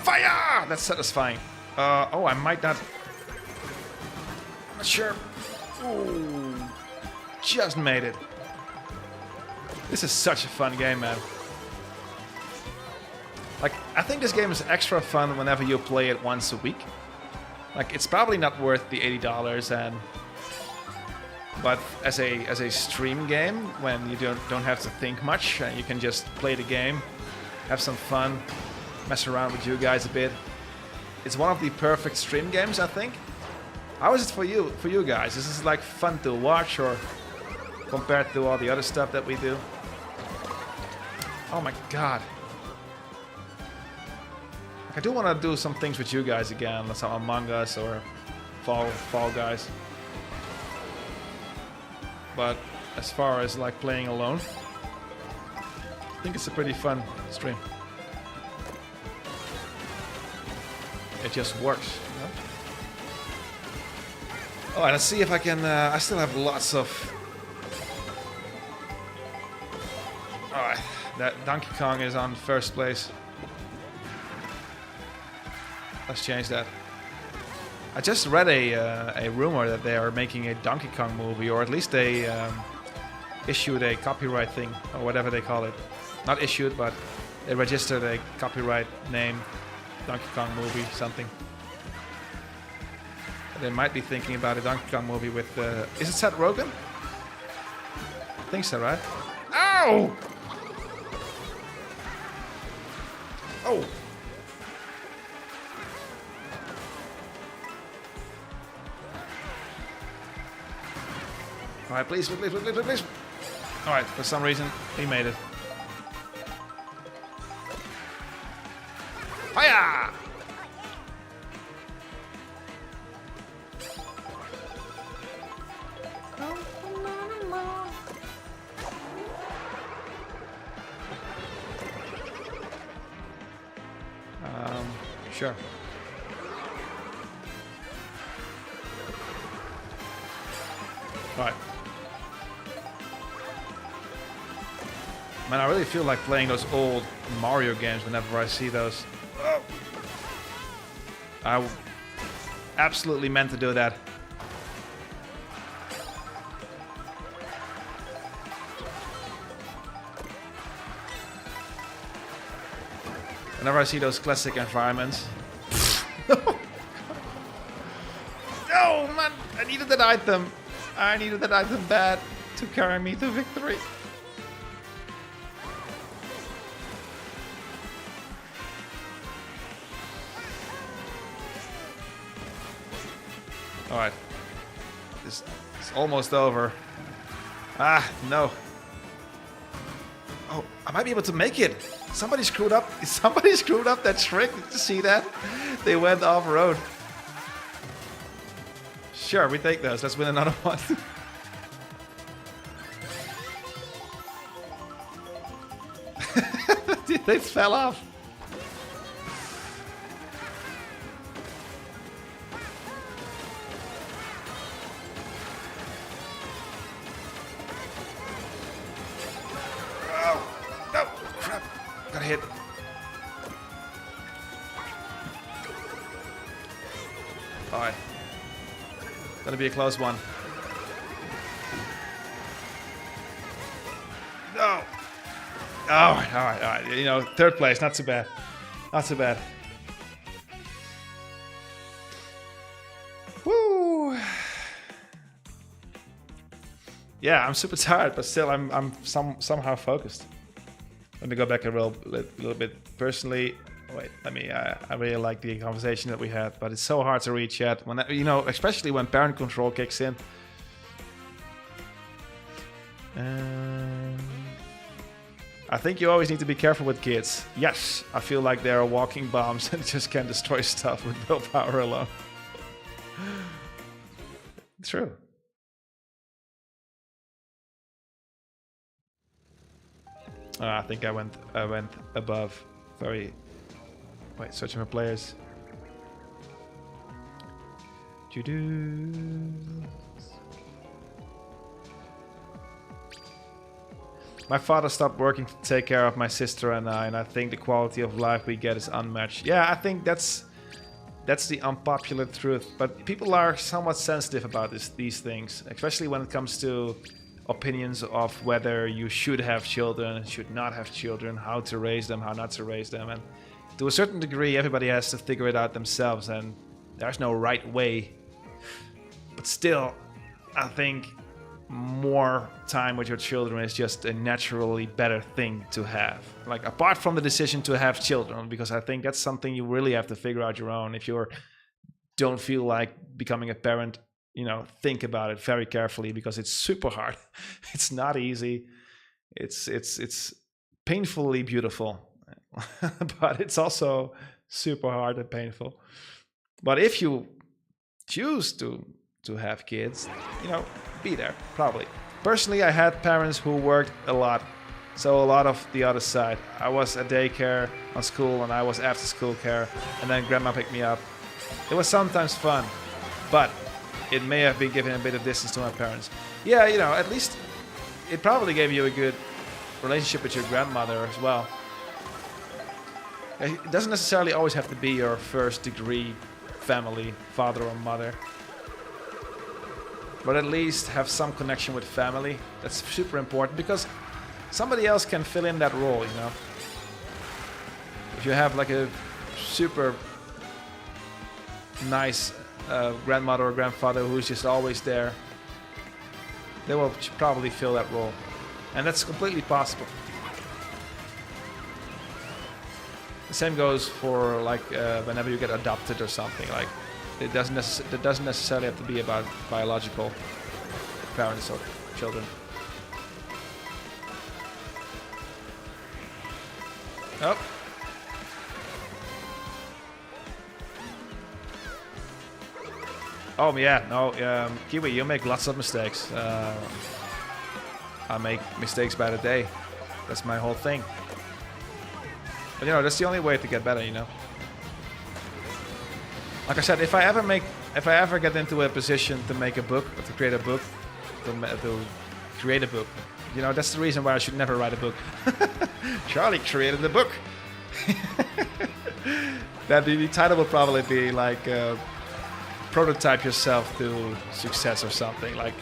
Fire! That's satisfying. Oh, I might not. I'm not sure. Ooh, just made it. This is such a fun game, man. Like, I think this game is extra fun whenever you play it once a week. Like, it's probably not worth the $80, but as a stream game, when you don't have to think much, and you can just play the game, have some fun, mess around with you guys a bit. It's one of the perfect stream games, I think. How is it for you guys? Is this like fun to watch, or compared to all the other stuff that we do? Oh my god. I do want to do some things with you guys again, some Among Us or Fall Guys. But as far as like playing alone, I think it's a pretty fun stream. It just works. You know? All right, let's see if I can. I still have lots of. All right, that Donkey Kong is on first place. Let's change that. I just read a rumor that they are making a Donkey Kong movie, or at least they issued a copyright thing, or whatever they call it. Not issued, but they registered a copyright name, Donkey Kong movie, something. They might be thinking about a Donkey Kong movie with, is it Seth Rogen? I think so, right? Ow! Oh! Alright, please, please, please, please, please. Alright, for some reason, he made it. Hiya! Sure. Alright. Man, I really feel like playing those old Mario games whenever I see those. Oh. I absolutely meant to do that. Whenever I see those classic environments. No, man! I needed that item. I needed that item bad to carry me to victory. Alright. This is almost over. Ah, no. Oh, I might be able to make it. Somebody screwed up. Somebody screwed up that trick. Did you see that? They went off-road. Sure, we take those. Let's win another one. They fell off. Hit. Alright. Gonna be a close one. No! Alright. You know, third place, not too bad. Not too bad. Woo! Yeah, I'm super tired, but still I'm somehow focused. Let me go back a little bit personally. Wait, I really like the conversation that we had, but it's so hard to read chat when, you know, especially when parent control kicks in. I think you always need to be careful with kids. Yes, I feel like they're walking bombs and just can destroy stuff with willpower alone. True. I think I went above. Very. Wait, searching for players. My father stopped working to take care of my sister and I think the quality of life we get is unmatched. Yeah, I think that's the unpopular truth. But people are somewhat sensitive about these things, especially when it comes to opinions of whether you should have children, should not have children, how to raise them, how not to raise them. And to a certain degree, everybody has to figure it out themselves, and there's no right way. But still, I think more time with your children is just a naturally better thing to have. Like, apart from the decision to have children, because I think that's something you really have to figure out your own. If you don't feel like becoming a parent, you know, think about it very carefully, because it's super hard. It's not easy. It's painfully beautiful, but it's also super hard and painful. But if you choose to have kids, you know, be there, probably. Personally, I had parents who worked a lot, so a lot of the other side. I was at daycare, on school, and I was after school care, and then grandma picked me up. It was sometimes fun, but it may have been giving a bit of distance to my parents. Yeah, you know, at least it probably gave you a good relationship with your grandmother as well. It doesn't necessarily always have to be your first degree family, father or mother. But at least have some connection with family. That's super important because somebody else can fill in that role, you know. If you have like a super nice grandmother or grandfather who's just always there, they will probably fill that role. And that's completely possible. The same goes for like whenever you get adopted or something. Like it doesn't necessarily have to be about biological parents or children. Oh. Oh yeah, no, Kiwi, you make lots of mistakes. I make mistakes by the day. That's my whole thing. But you know, that's the only way to get better, you know. Like I said, if I ever get into a position to make a book, or to create a book, you know, that's the reason why I should never write a book. Charlie created the book. That the title will probably be like prototype yourself to success or something. Like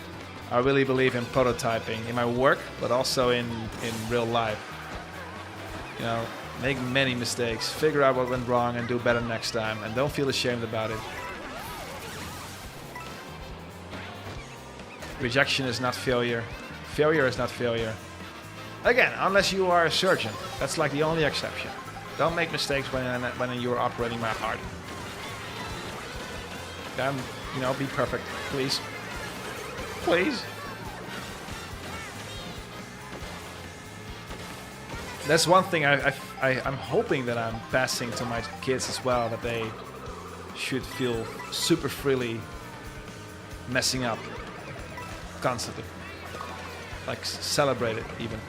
I really believe in prototyping in my work, but also in real life. You know, make many mistakes, figure out what went wrong and do better next time, and don't feel ashamed about it. Rejection is not failure. Failure is not failure. Again, unless you are a surgeon. That's like the only exception. Don't make mistakes when you're operating my heart. You know, be perfect, please. Please. That's one thing I'm hoping that I'm passing to my kids as well, that they should feel super freely messing up constantly. Like celebrate it even.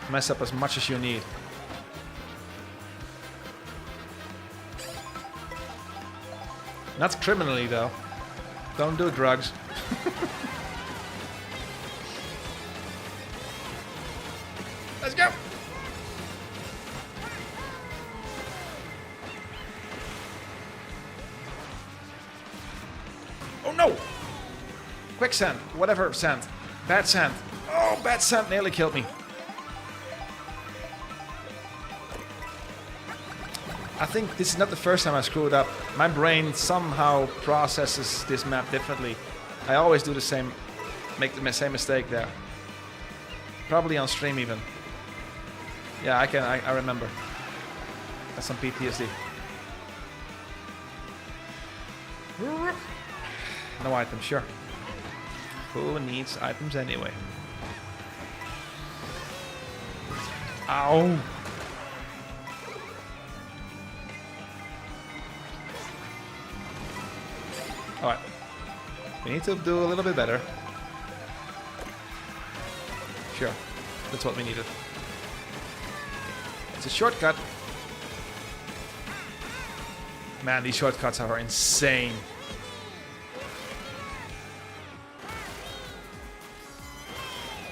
Mess up as much as you need. Not criminally though. Don't do drugs. Let's go! Oh no! Quicksand, whatever sand. Bad sand. Oh, bad sand nearly killed me. I think this is not the first time I screwed up. My brain somehow processes this map differently. I always do the same, make the same mistake there. Probably on stream even. Yeah, I remember. That's some PTSD. No items, sure. Who needs items anyway? Ow! Alright. We need to do a little bit better. Sure. That's what we needed. It's a shortcut. Man, these shortcuts are insane.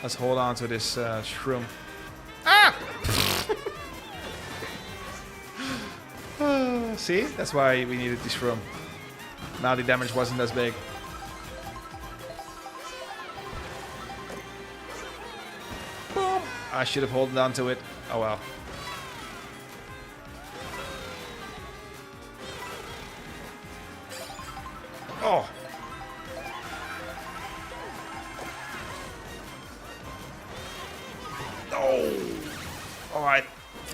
Let's hold on to this shroom. Ah! See? That's why we needed this shroom. Now the damage wasn't as big. Boom! I should have held on to it. Oh well. Oh! Oh! Alright.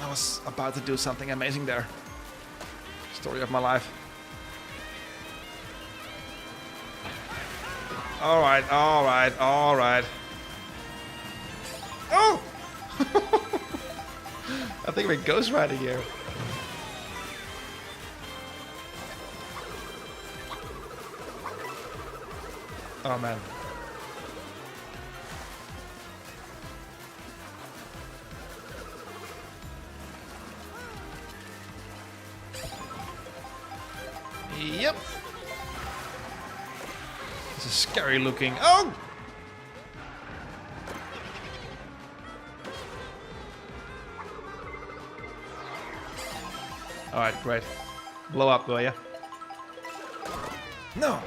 I was about to do something amazing there. Story of my life. Alright, alright, alright. Oh! I think we're ghost riding here. Oh man. Yep. This is scary looking. Oh! Alright, great. Blow up, will ya? No!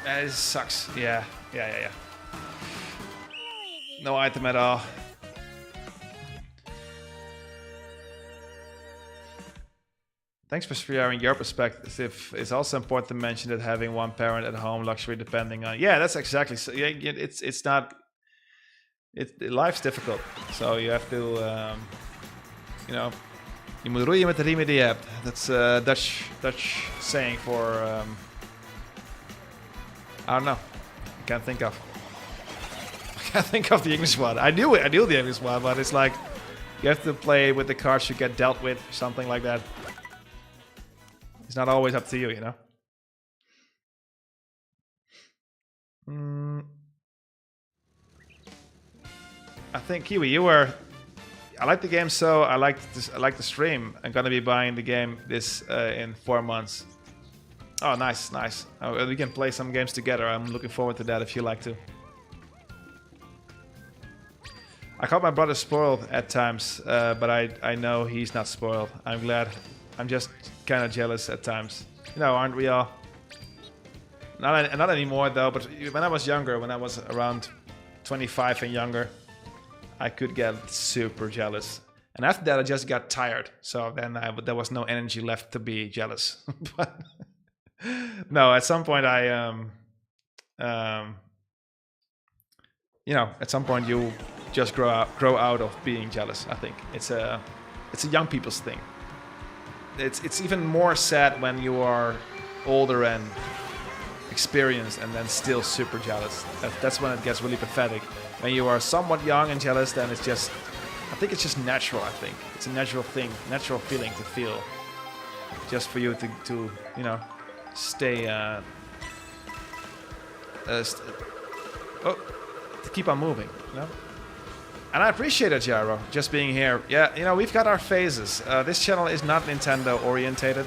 That sucks. Yeah. No item at all. Thanks for sharing your perspective. It's also important to mention that having one parent at home, luxury depending on. Yeah, that's exactly. So, yeah, it's not. Life's difficult, so you have to. You know, je moet roeien met de riemen die je hebt. That's a Dutch saying for. I don't know. I can't think of. I can't think of the English one. I knew the English one, but it's like you have to play with the cards you get dealt with, something like that. It's not always up to you, you know. I think Kiwi, you were. I like the game, so I like the stream. I'm gonna be buying the game in 4 months. Oh, nice. We can play some games together. I'm looking forward to that if you like to. I caught my brother spoiled at times, but I know he's not spoiled. I'm glad. I'm just kind of jealous at times. You know, aren't we all? Not anymore though, but when I was younger, when I was around 25 and younger, I could get super jealous. And after that, I just got tired. So then there was no energy left to be jealous. But no, at some point you know, at some point you just grow out of being jealous. I think it's a young people's thing. It's even more sad when you are older and experienced and then still super jealous. That's when it gets really pathetic. When you are somewhat young and jealous, then I think it's just natural. I think it's a natural thing, natural feeling to feel, just for you to you know, stay to keep on moving, you know. And I appreciate it, Jaro, just being here. Yeah, you know, we've got our phases. This channel is not Nintendo orientated.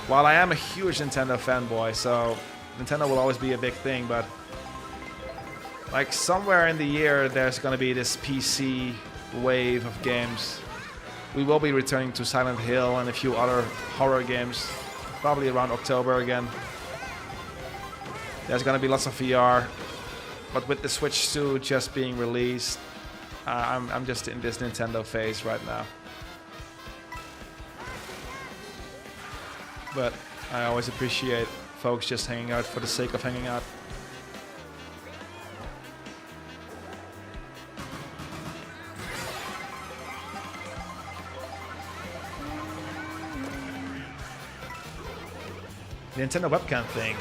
While I am a huge Nintendo fanboy, so Nintendo will always be a big thing, but like somewhere in the year there's gonna be this PC wave of games. We will be returning to Silent Hill and a few other horror games, probably around October again. There's gonna be lots of VR, but with the Switch 2 just being released, I'm just in this Nintendo phase right now. But I always appreciate folks just hanging out for the sake of hanging out. The Nintendo webcam thing.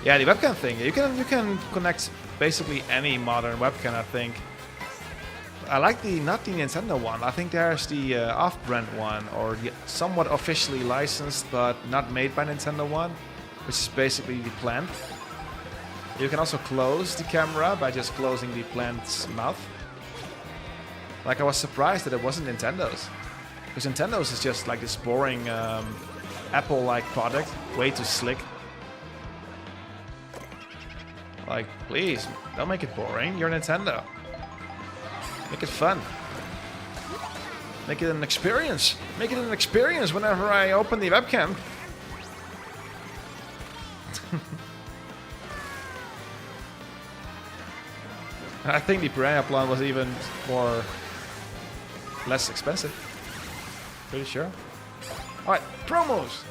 Yeah, the webcam thing. You can connect basically any modern webcam, I think. I like not the Nintendo one. I think there's the off-brand one, or the somewhat officially licensed but not made by Nintendo one, which is basically the plant. You can also close the camera by just closing the plant's mouth. Like, I was surprised that it wasn't Nintendo's, because Nintendo's is just like this boring Apple-like product, way too slick. Like, please, don't make it boring. You're Nintendo. Make it fun. Make it an experience. Make it an experience whenever I open the webcam. I think the Piranha Plant was even less expensive. Pretty sure. Alright, promos!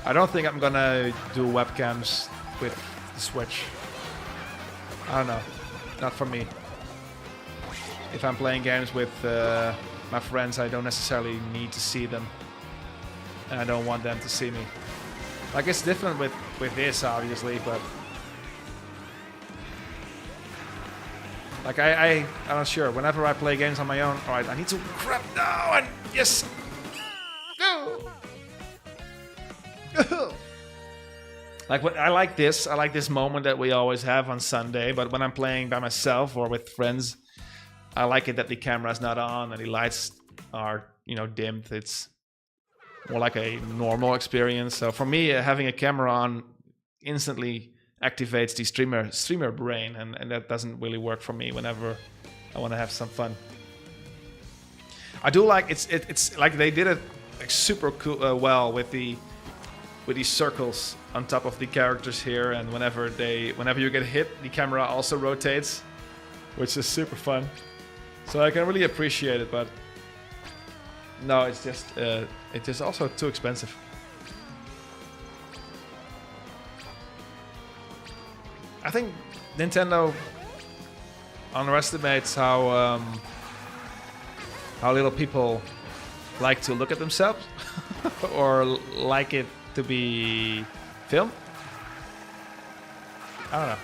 I don't think I'm gonna do webcams with the Switch. I don't know. Not for me. If I'm playing games with my friends, I don't necessarily need to see them. And I don't want them to see me. Like, it's different with this, obviously, but Like I'm not sure. Whenever I play games on my own, all right, I need to grab now and yes. No. Like I like this. I like this moment that we always have on Sunday. But when I'm playing by myself or with friends, I like it that the camera's not on and the lights are, dimmed. It's more like a normal experience. So for me, having a camera on instantly activates the streamer brain, and that doesn't really work for me whenever I want to have some fun. I do like it's like they did it like super cool well with these circles on top of the characters here, and whenever you get hit, the camera also rotates, which is super fun. So I can really appreciate it, but no, it's just also too expensive. I think Nintendo underestimates how little people like to look at themselves or like it to be filmed. I don't know.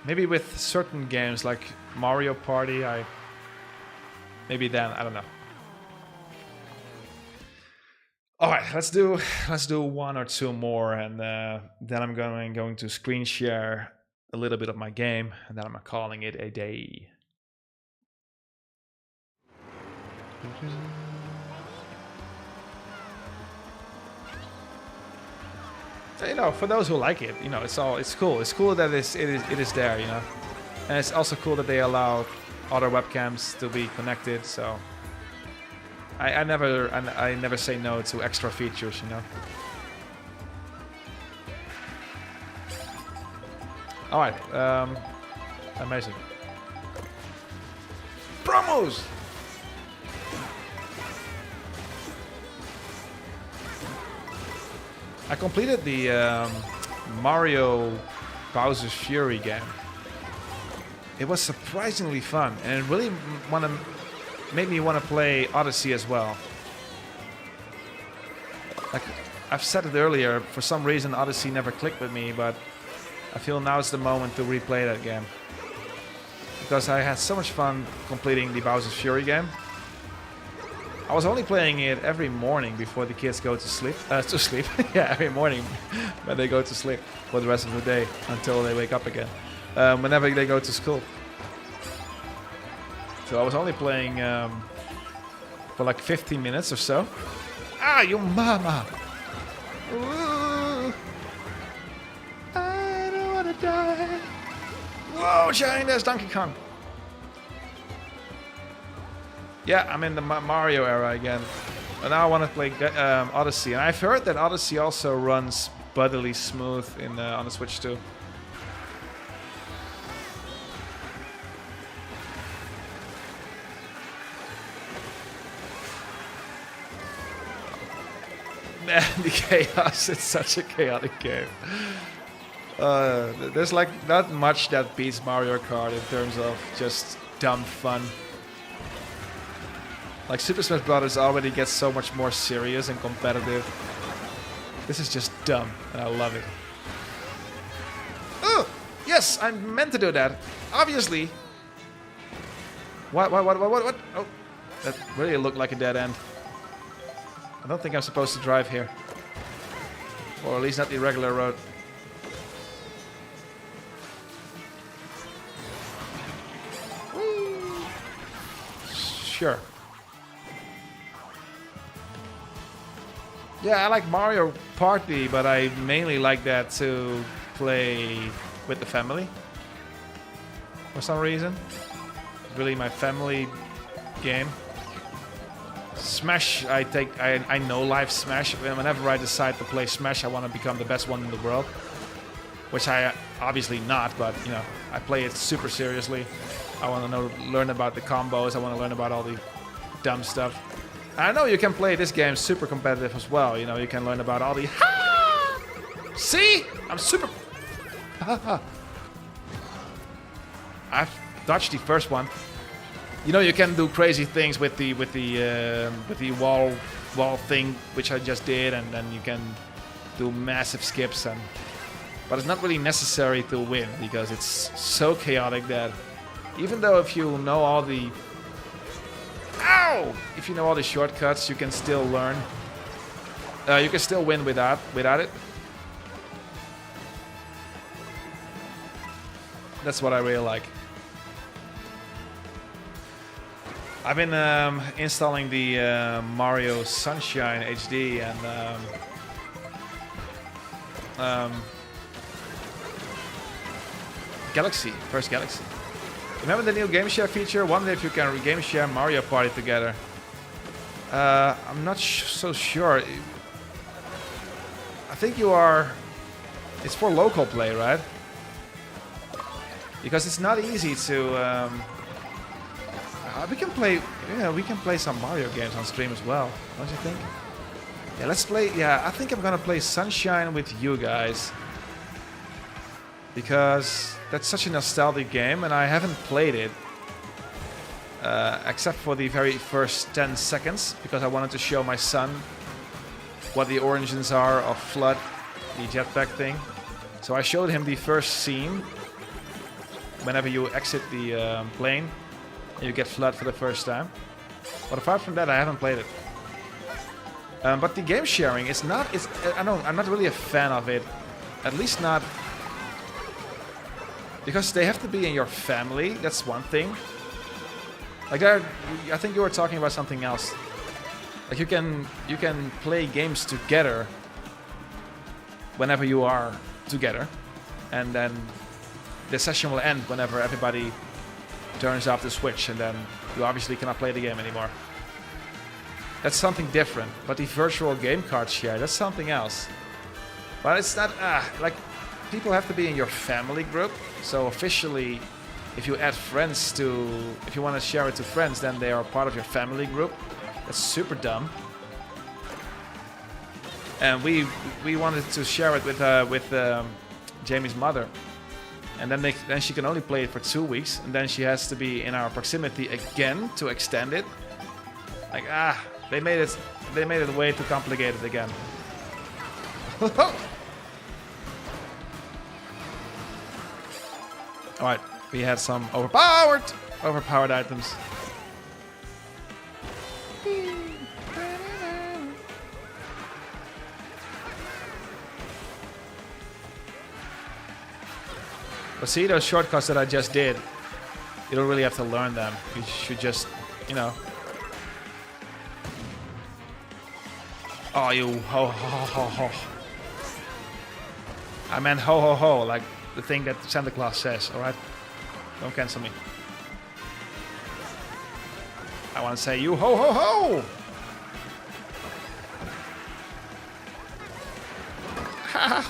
Maybe with certain games like Mario Party, maybe then, I don't know. All right, let's do one or two more, and then I'm going to screen share a little bit of my game, and then I'm calling it a day. So, for those who like it, it's cool. It's cool that it is there, and it's also cool that they allow other webcams to be connected. So I never say no to extra features, All right, amazing. Promos. I completed the Mario Bowser's Fury game. It was surprisingly fun, and it really made me want to play Odyssey as well. Like I've said it earlier, for some reason Odyssey never clicked with me, but I feel now is the moment to replay that game. Because I had so much fun completing the Bowser's Fury game. I was only playing it every morning before the kids go to sleep. Yeah, every morning when they go to sleep for the rest of the day until they wake up again. Whenever they go to school. So I was only playing for like 15 minutes or so. Ah, you mama! Ooh, I don't wanna die. Whoa, Shine, there's Donkey Kong. Yeah, I'm in the Mario era again. And now I want to play Odyssey. And I've heard that Odyssey also runs buddily smooth on the Switch too. Man, the chaos. It's such a chaotic game. There's like not much that beats Mario Kart in terms of just dumb fun. Like Super Smash Bros. Already gets so much more serious and competitive. This is just dumb, and I love it. Oh, yes, I meant to do that. Obviously. What? Oh, that really looked like a dead end. I don't think I'm supposed to drive here. Or at least not the regular road. Whee! Sure. Yeah, I like Mario Party, but I mainly like that to play with the family. For some reason. It's really my family game. Smash, I know live Smash. Whenever I decide to play Smash, I want to become the best one in the world. Which I obviously not, but I play it super seriously. I want to learn about the combos. I want to learn about all the dumb stuff. I know you can play this game super competitive as well. You can learn about all the ha! See? I'm super. I've dodged the first one. You can do crazy things with the wall thing, which I just did, and then you can do massive skips, and but it's not really necessary to win because it's so chaotic that even though if you know all the if you know all the shortcuts, you can still learn. You can still win without it. That's what I really like. I've been installing the Mario Sunshine HD and Galaxy, first Galaxy. Remember the new game share feature? Wonder if you can game share Mario Party together. I'm not so sure. I think you are. It's for local play, right? Because it's not easy to. We can play. Yeah, we can play some Mario games on stream as well. Don't you think? Yeah, let's play. Yeah, I think I'm gonna play Sunshine with you guys because that's such a nostalgic game, and I haven't played it except for the very first 10 seconds because I wanted to show my son what the origins are of Flood, the jetpack thing. So I showed him the first scene. Whenever you exit the plane, you get Flood for the first time. But apart from that, I haven't played it. But the game sharing is not. I'm not really a fan of it. At least not because they have to be in your family. That's one thing. Like I think you were talking about something else. Like you can play games together whenever you are together, and then the session will end whenever everybody turns off the switch, and then you obviously cannot play the game anymore. That's something different. But the virtual game card share, that's something else. But it's not like people have to be in your family group. So officially, if you add friends to, if you want to share it to friends, then they are part of your family group. That's super dumb. And we wanted to share it with Jamie's mother. And then she can only play it for 2 weeks, and then she has to be in our proximity again to extend it. Like they made it way too complicated again. All right, we had some overpowered items. But see, those shortcuts that I just did, you don't really have to learn them. You should just, you know. Oh, you ho ho ho ho. I meant ho ho ho, like the thing that Santa Claus says, alright? Don't cancel me. I want to say you ho ho ho! Haha!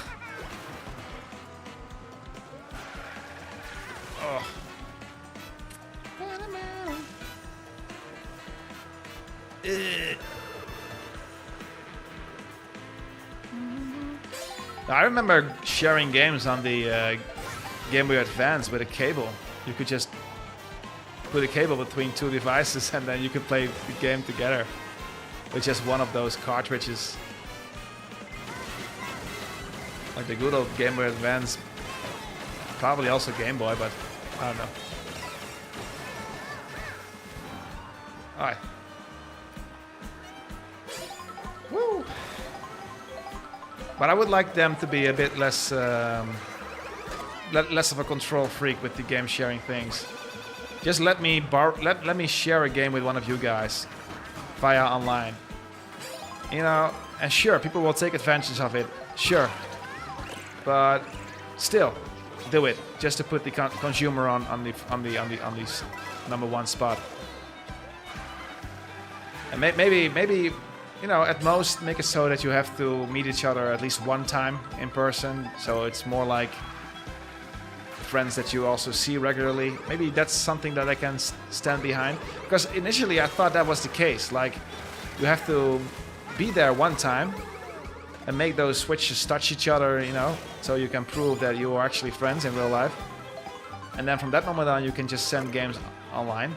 I remember sharing games on the Game Boy Advance with a cable. You could just put a cable between two devices and then you could play the game together with just one of those cartridges. Like the good old Game Boy Advance. Probably also Game Boy, but I don't know. Alright. Woo! But I would like them to be a bit less less of a control freak with the game sharing things. Just let me share a game with one of you guys via online. You know, and sure, people will take advantage of it. Sure. But still, do it just to put the consumer on the number one spot. And maybe you know, at most make it so that you have to meet each other at least one time in person, so it's more like friends that you also see regularly. Maybe that's something that I can stand behind, because initially I thought that was the case. Like, you have to be there one time and make those switches touch each other, you know, so you can prove that you are actually friends in real life. And then from that moment on, you can just send games online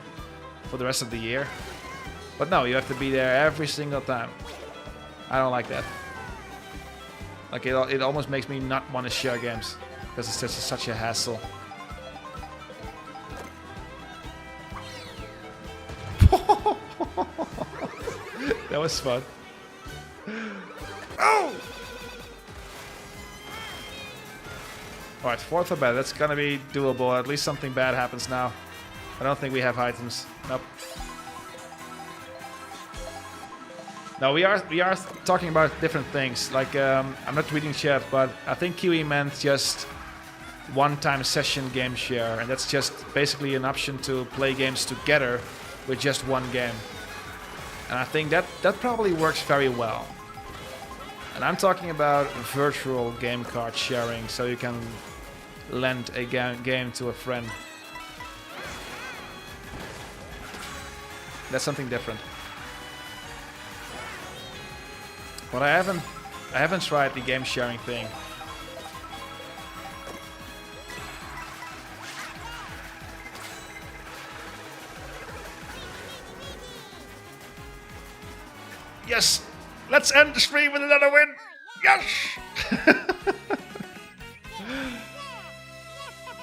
for the rest of the year. But no, you have to be there every single time. I don't like that. Like it almost makes me not want to share games because it's just such a hassle. That was fun. Oh! Alright, fourth or better. That's gonna be doable. At least something bad happens now. I don't think we have items. Nope. No, we are talking about different things. Like, I'm not reading chat, but I think Kiwi meant just one-time session game share, and that's just basically an option to play games together with just one game. And I think that probably works very well. And I'm talking about virtual game card sharing, so you can lend a game to a friend. That's something different. But I haven't tried the game sharing thing. Yes! Let's end the stream with another win! Yes!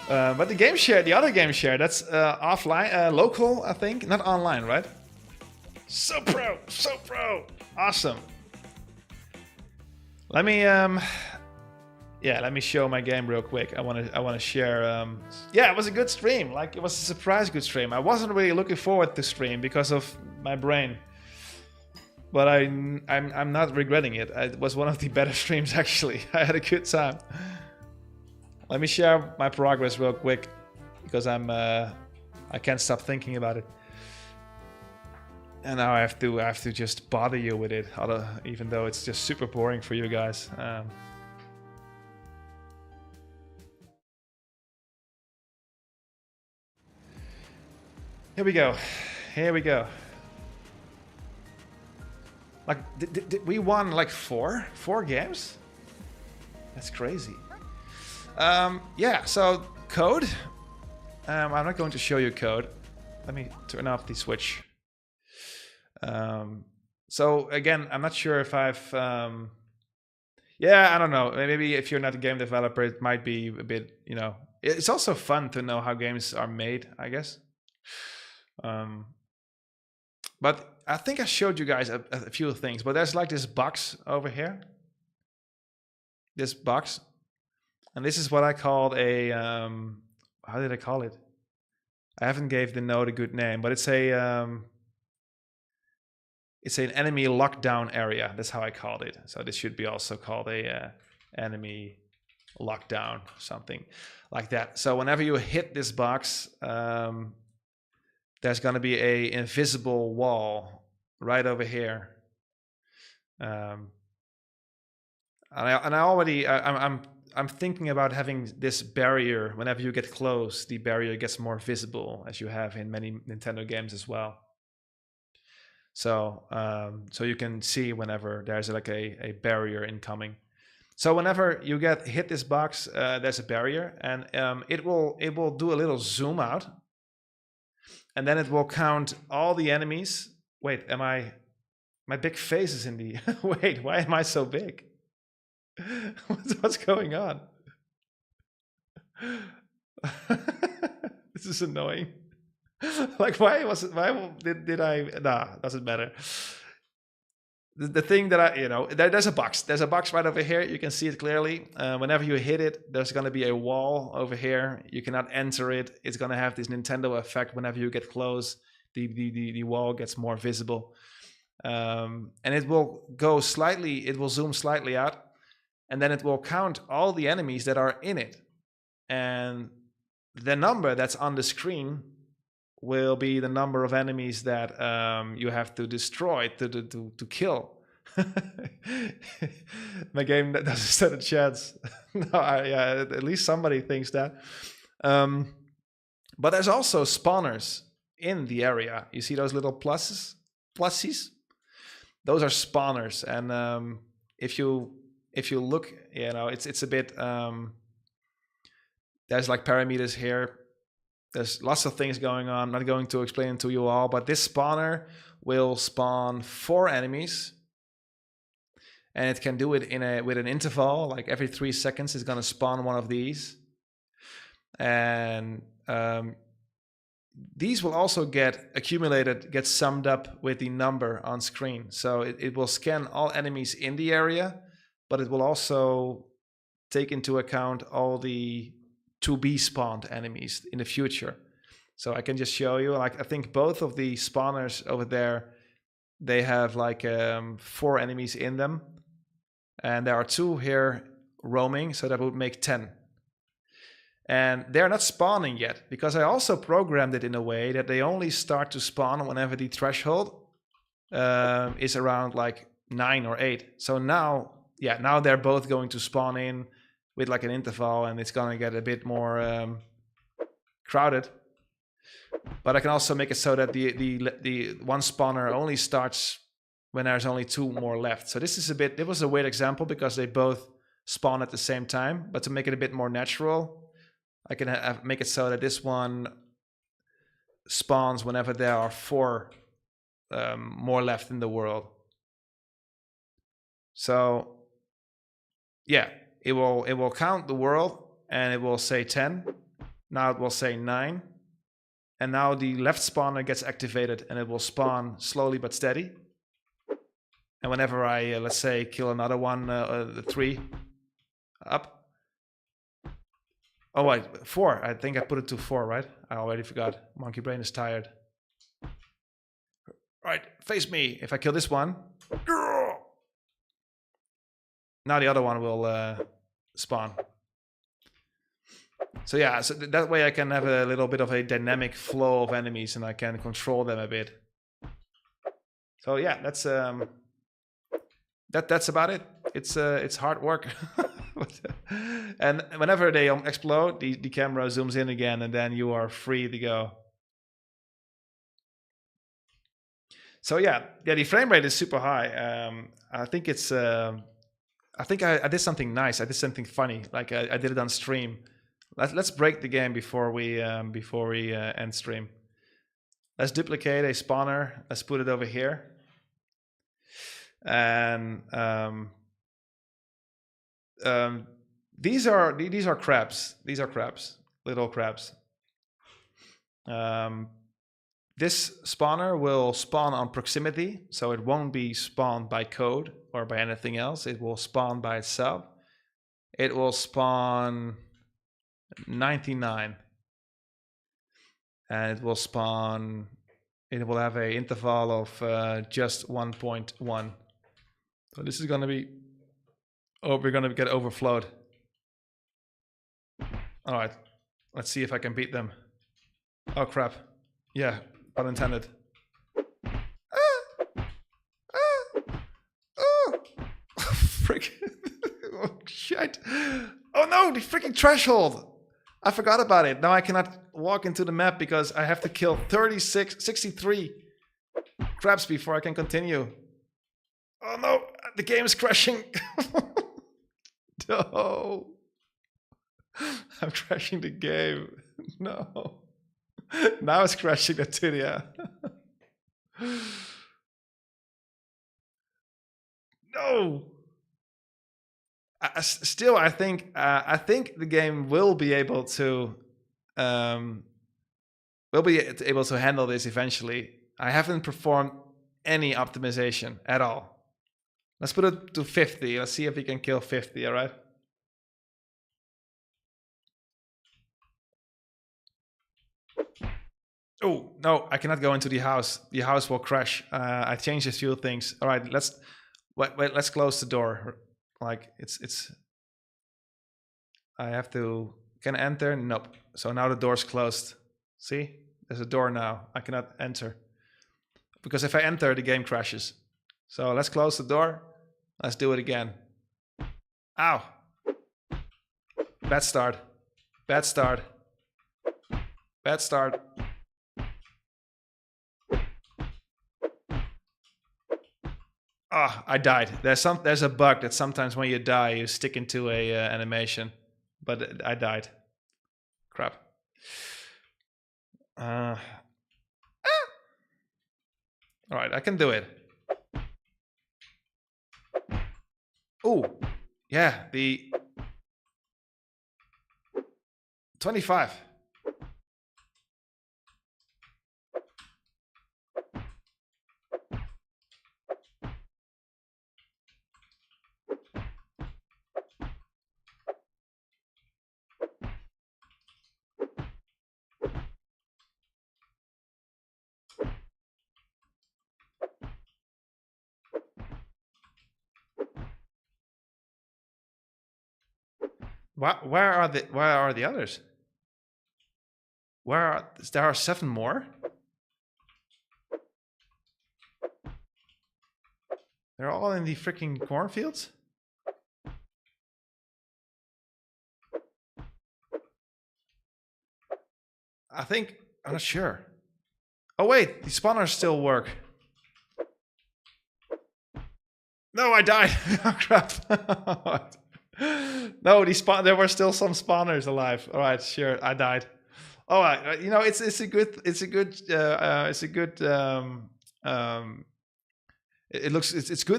But the game share, the other game share, that's offline, local, I think, not online, right? So pro! So pro! Awesome. Let me let me show my game real quick. I wanna share. Yeah, it was a good stream. Like, it was a surprise good stream. I wasn't really looking forward to stream because of my brain, but I'm not regretting it. It was one of the better streams actually. I had a good time. Let me share my progress real quick because I can't stop thinking about it. And now I have to just bother you with it, even though it's just super boring for you guys. Here we go. Here we go. Like, we won like four games? That's crazy. Yeah, so code. I'm not going to show you code. Let me turn off the switch. So again, I'm not sure if I've, yeah, I don't know. Maybe if you're not a game developer, it might be a bit, you know, it's also fun to know how games are made, I guess. But I think I showed you guys a few things, but there's like this box over here. This box. And this is what I called a, how did I call it? I haven't gave the node a good name, but it's an enemy lockdown area. That's how I called it. So this should be also called a enemy lockdown, something like that. So whenever you hit this box, there's going to be a invisible wall right over here. I'm thinking about having this barrier. Whenever you get close, the barrier gets more visible, as you have in many Nintendo games as well. So so you can see whenever there's like a barrier incoming. So whenever you hit this box, there's a barrier, and it will do a little zoom out, and then it will count all the enemies. Wait, my big face is in the wait, why am I so big? What's going on? This is annoying. Like, why did I? Nah, doesn't matter. The thing that there's a box. There's a box right over here. You can see it clearly. Whenever you hit it, there's going to be a wall over here. You cannot enter it. It's going to have this Nintendo effect. Whenever you get close, the wall gets more visible, and it will go slightly. It will zoom slightly out, and then it will count all the enemies that are in it, and the number that's on the screen will be the number of enemies that you have to destroy to kill. My game that doesn't stand a chance. No, yeah, at least somebody thinks that. But there's also spawners in the area. You see those little pluses? Plusies? Those are spawners, and if you look, it's a bit. There's like parameters here. There's lots of things going on. I'm not going to explain it to you all, but this spawner will spawn 4 enemies. and it can do it with an interval, like every 3 seconds it's gonna spawn one of these. And these will also get accumulated, get summed up with the number on screen. So it will scan all enemies in the area, but it will also take into account all the to be spawned enemies in the future. So I can just show you, like, I think both of the spawners over there, they have like 4 enemies in them. And there are 2 here roaming, so that would make 10. And they're not spawning yet, because I also programmed it in a way that they only start to spawn whenever the threshold is around like 9 or 8. So now, yeah, now they're both going to spawn in with like an interval, and it's gonna get a bit more crowded. But I can also make it so that the one spawner only starts when there's only 2 more left. So this is it was a weird example because they both spawn at the same time, but to make it a bit more natural, I can make it so that this one spawns whenever there are 4 more left in the world. So yeah, it will count the world, and it will say 10. Now it will say 9. And now the left spawner gets activated, and it will spawn slowly but steady. And whenever I, let's say, kill another one, the 3 up. Oh wait, 4. I think I put it to 4, right? I already forgot. Monkey brain is tired. Right, face me. If I kill this one, now the other one will spawn. So yeah, so that way I can have a little bit of a dynamic flow of enemies, and I can control them a bit. So yeah, that's about it. It's hard work. And whenever they explode, the camera zooms in again, and then you are free to go. So yeah, the frame rate is super high. I think it's I think I did something nice. I did something funny. Like I did it on stream. Let's break the game before we end stream. Let's duplicate a spawner. Let's put it over here. And these are crabs. These are crabs, little crabs. This spawner will spawn on proximity, so it won't be spawned by code or by anything else. It will spawn by itself. It will spawn 99, and it will spawn. It will have a interval of just 1.1. So this is gonna be. Oh, we're gonna get overflowed. All right, let's see if I can beat them. Oh crap! Yeah, unintended. Frick! Oh shit! Oh no, the freaking threshold! I forgot about it. Now I cannot walk into the map because I have to kill 63 crabs before I can continue. Oh no, the game is crashing. No. I'm crashing the game. No. Now it's crashing the Tyria. No. Still, I think the game will be able to handle this eventually. I haven't performed any optimization at all. Let's put it to 50. Let's see if we can kill 50. All right. Oh no, I cannot go into the house. The house will crash. I changed a few things. All right, let's wait. Let's close the door. Like it's. I have to. Can I enter? Nope. So now the door's closed. See, there's a door now. I cannot enter because if I enter, the game crashes. So let's close the door. Let's do it again. Ow! Bad start. Bad start. Bad start. Ah, I died. There's a bug that sometimes when you die, you stick into a animation, but I died. Crap. All right, I can do it. Oh, yeah, the 25. Where are the others? There are 7 more? They're all in the freaking cornfields? I think, I'm not sure. Oh wait, the spawners still work. No, I died. Oh crap. No, there were still some spawners alive. All right, sure, I died. All right, you know, it's a good it's good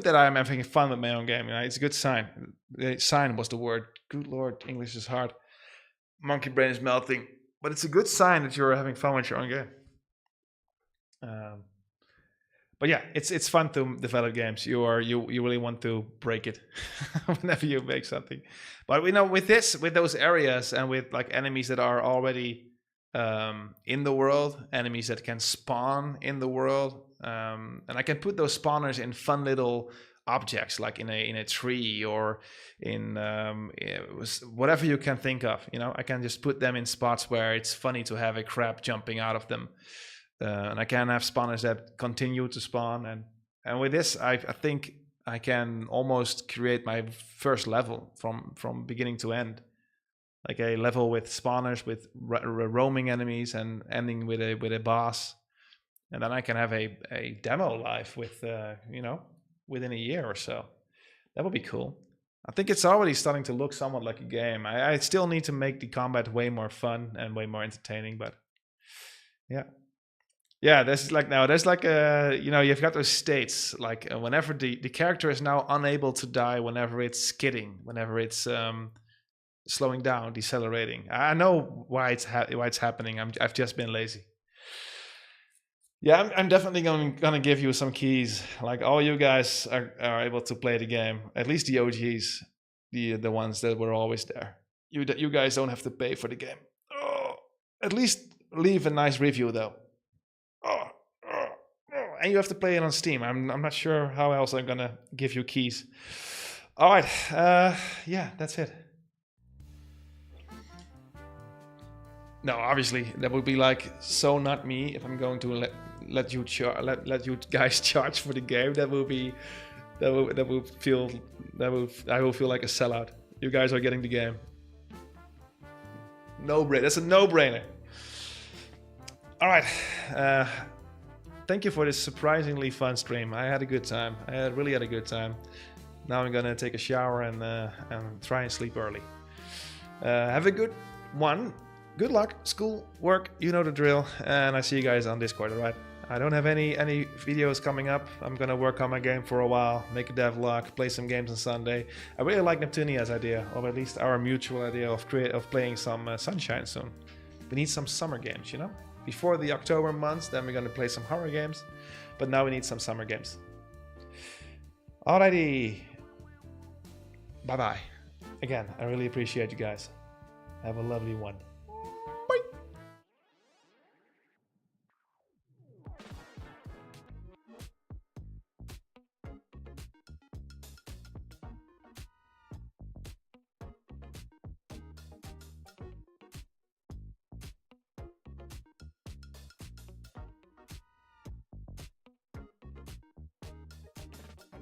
that I'm having fun with my own game. You know? It's a good sign. Sign was the word. Good lord, English is hard. Monkey brain is melting, but it's a good sign that you're having fun with your own game. But yeah, it's fun to develop games. You really want to break it whenever you make something. But you know, with those areas and with like enemies that are already in the world, enemies that can spawn in the world, and I can put those spawners in fun little objects, like in a tree or in whatever you can think of. You know, I can just put them in spots where it's funny to have a crab jumping out of them. And I can have spawners that continue to spawn, and with this, I think I can almost create my first level from beginning to end, like a level with spawners with roaming enemies and ending with a boss, and then I can have a demo live with you know, within a year or so. That would be cool. I think it's already starting to look somewhat like a game. I still need to make the combat way more fun and way more entertaining, but yeah. Yeah, there's like you know, you've got those states like whenever the character is now unable to die, whenever it's skidding, whenever it's slowing down, decelerating. I know why it's happening. I've just been lazy. Yeah, I'm definitely gonna give you some keys. Like all you guys are able to play the game, at least the OGs, the ones that were always there. You guys don't have to pay for the game. Oh, at least leave a nice review though. Oh, oh, oh. And you have to play it on Steam. I'm not sure how else I'm gonna give you keys. All right, yeah, that's it. No, obviously that would be like so not me if I'm going to let you let you guys charge for the game. That will I will feel like a sellout. You guys are getting the game. No brainer. That's a no-brainer. All right. Thank you for this surprisingly fun stream. I had a good time. Really had a good time. Now I'm gonna take a shower and try and sleep early. Have a good one. Good luck, school, work, you know the drill. And I see you guys on Discord, alright? I don't have any videos coming up. I'm gonna work on my game for a while, make a devlog, play some games on Sunday. I really like Neptunia's idea, or at least our mutual idea of playing some Sunshine soon. We need some summer games, you know? Before the October months, then we're gonna play some horror games. But now we need some summer games. Alrighty. Bye-bye. Again, I really appreciate you guys. Have a lovely one.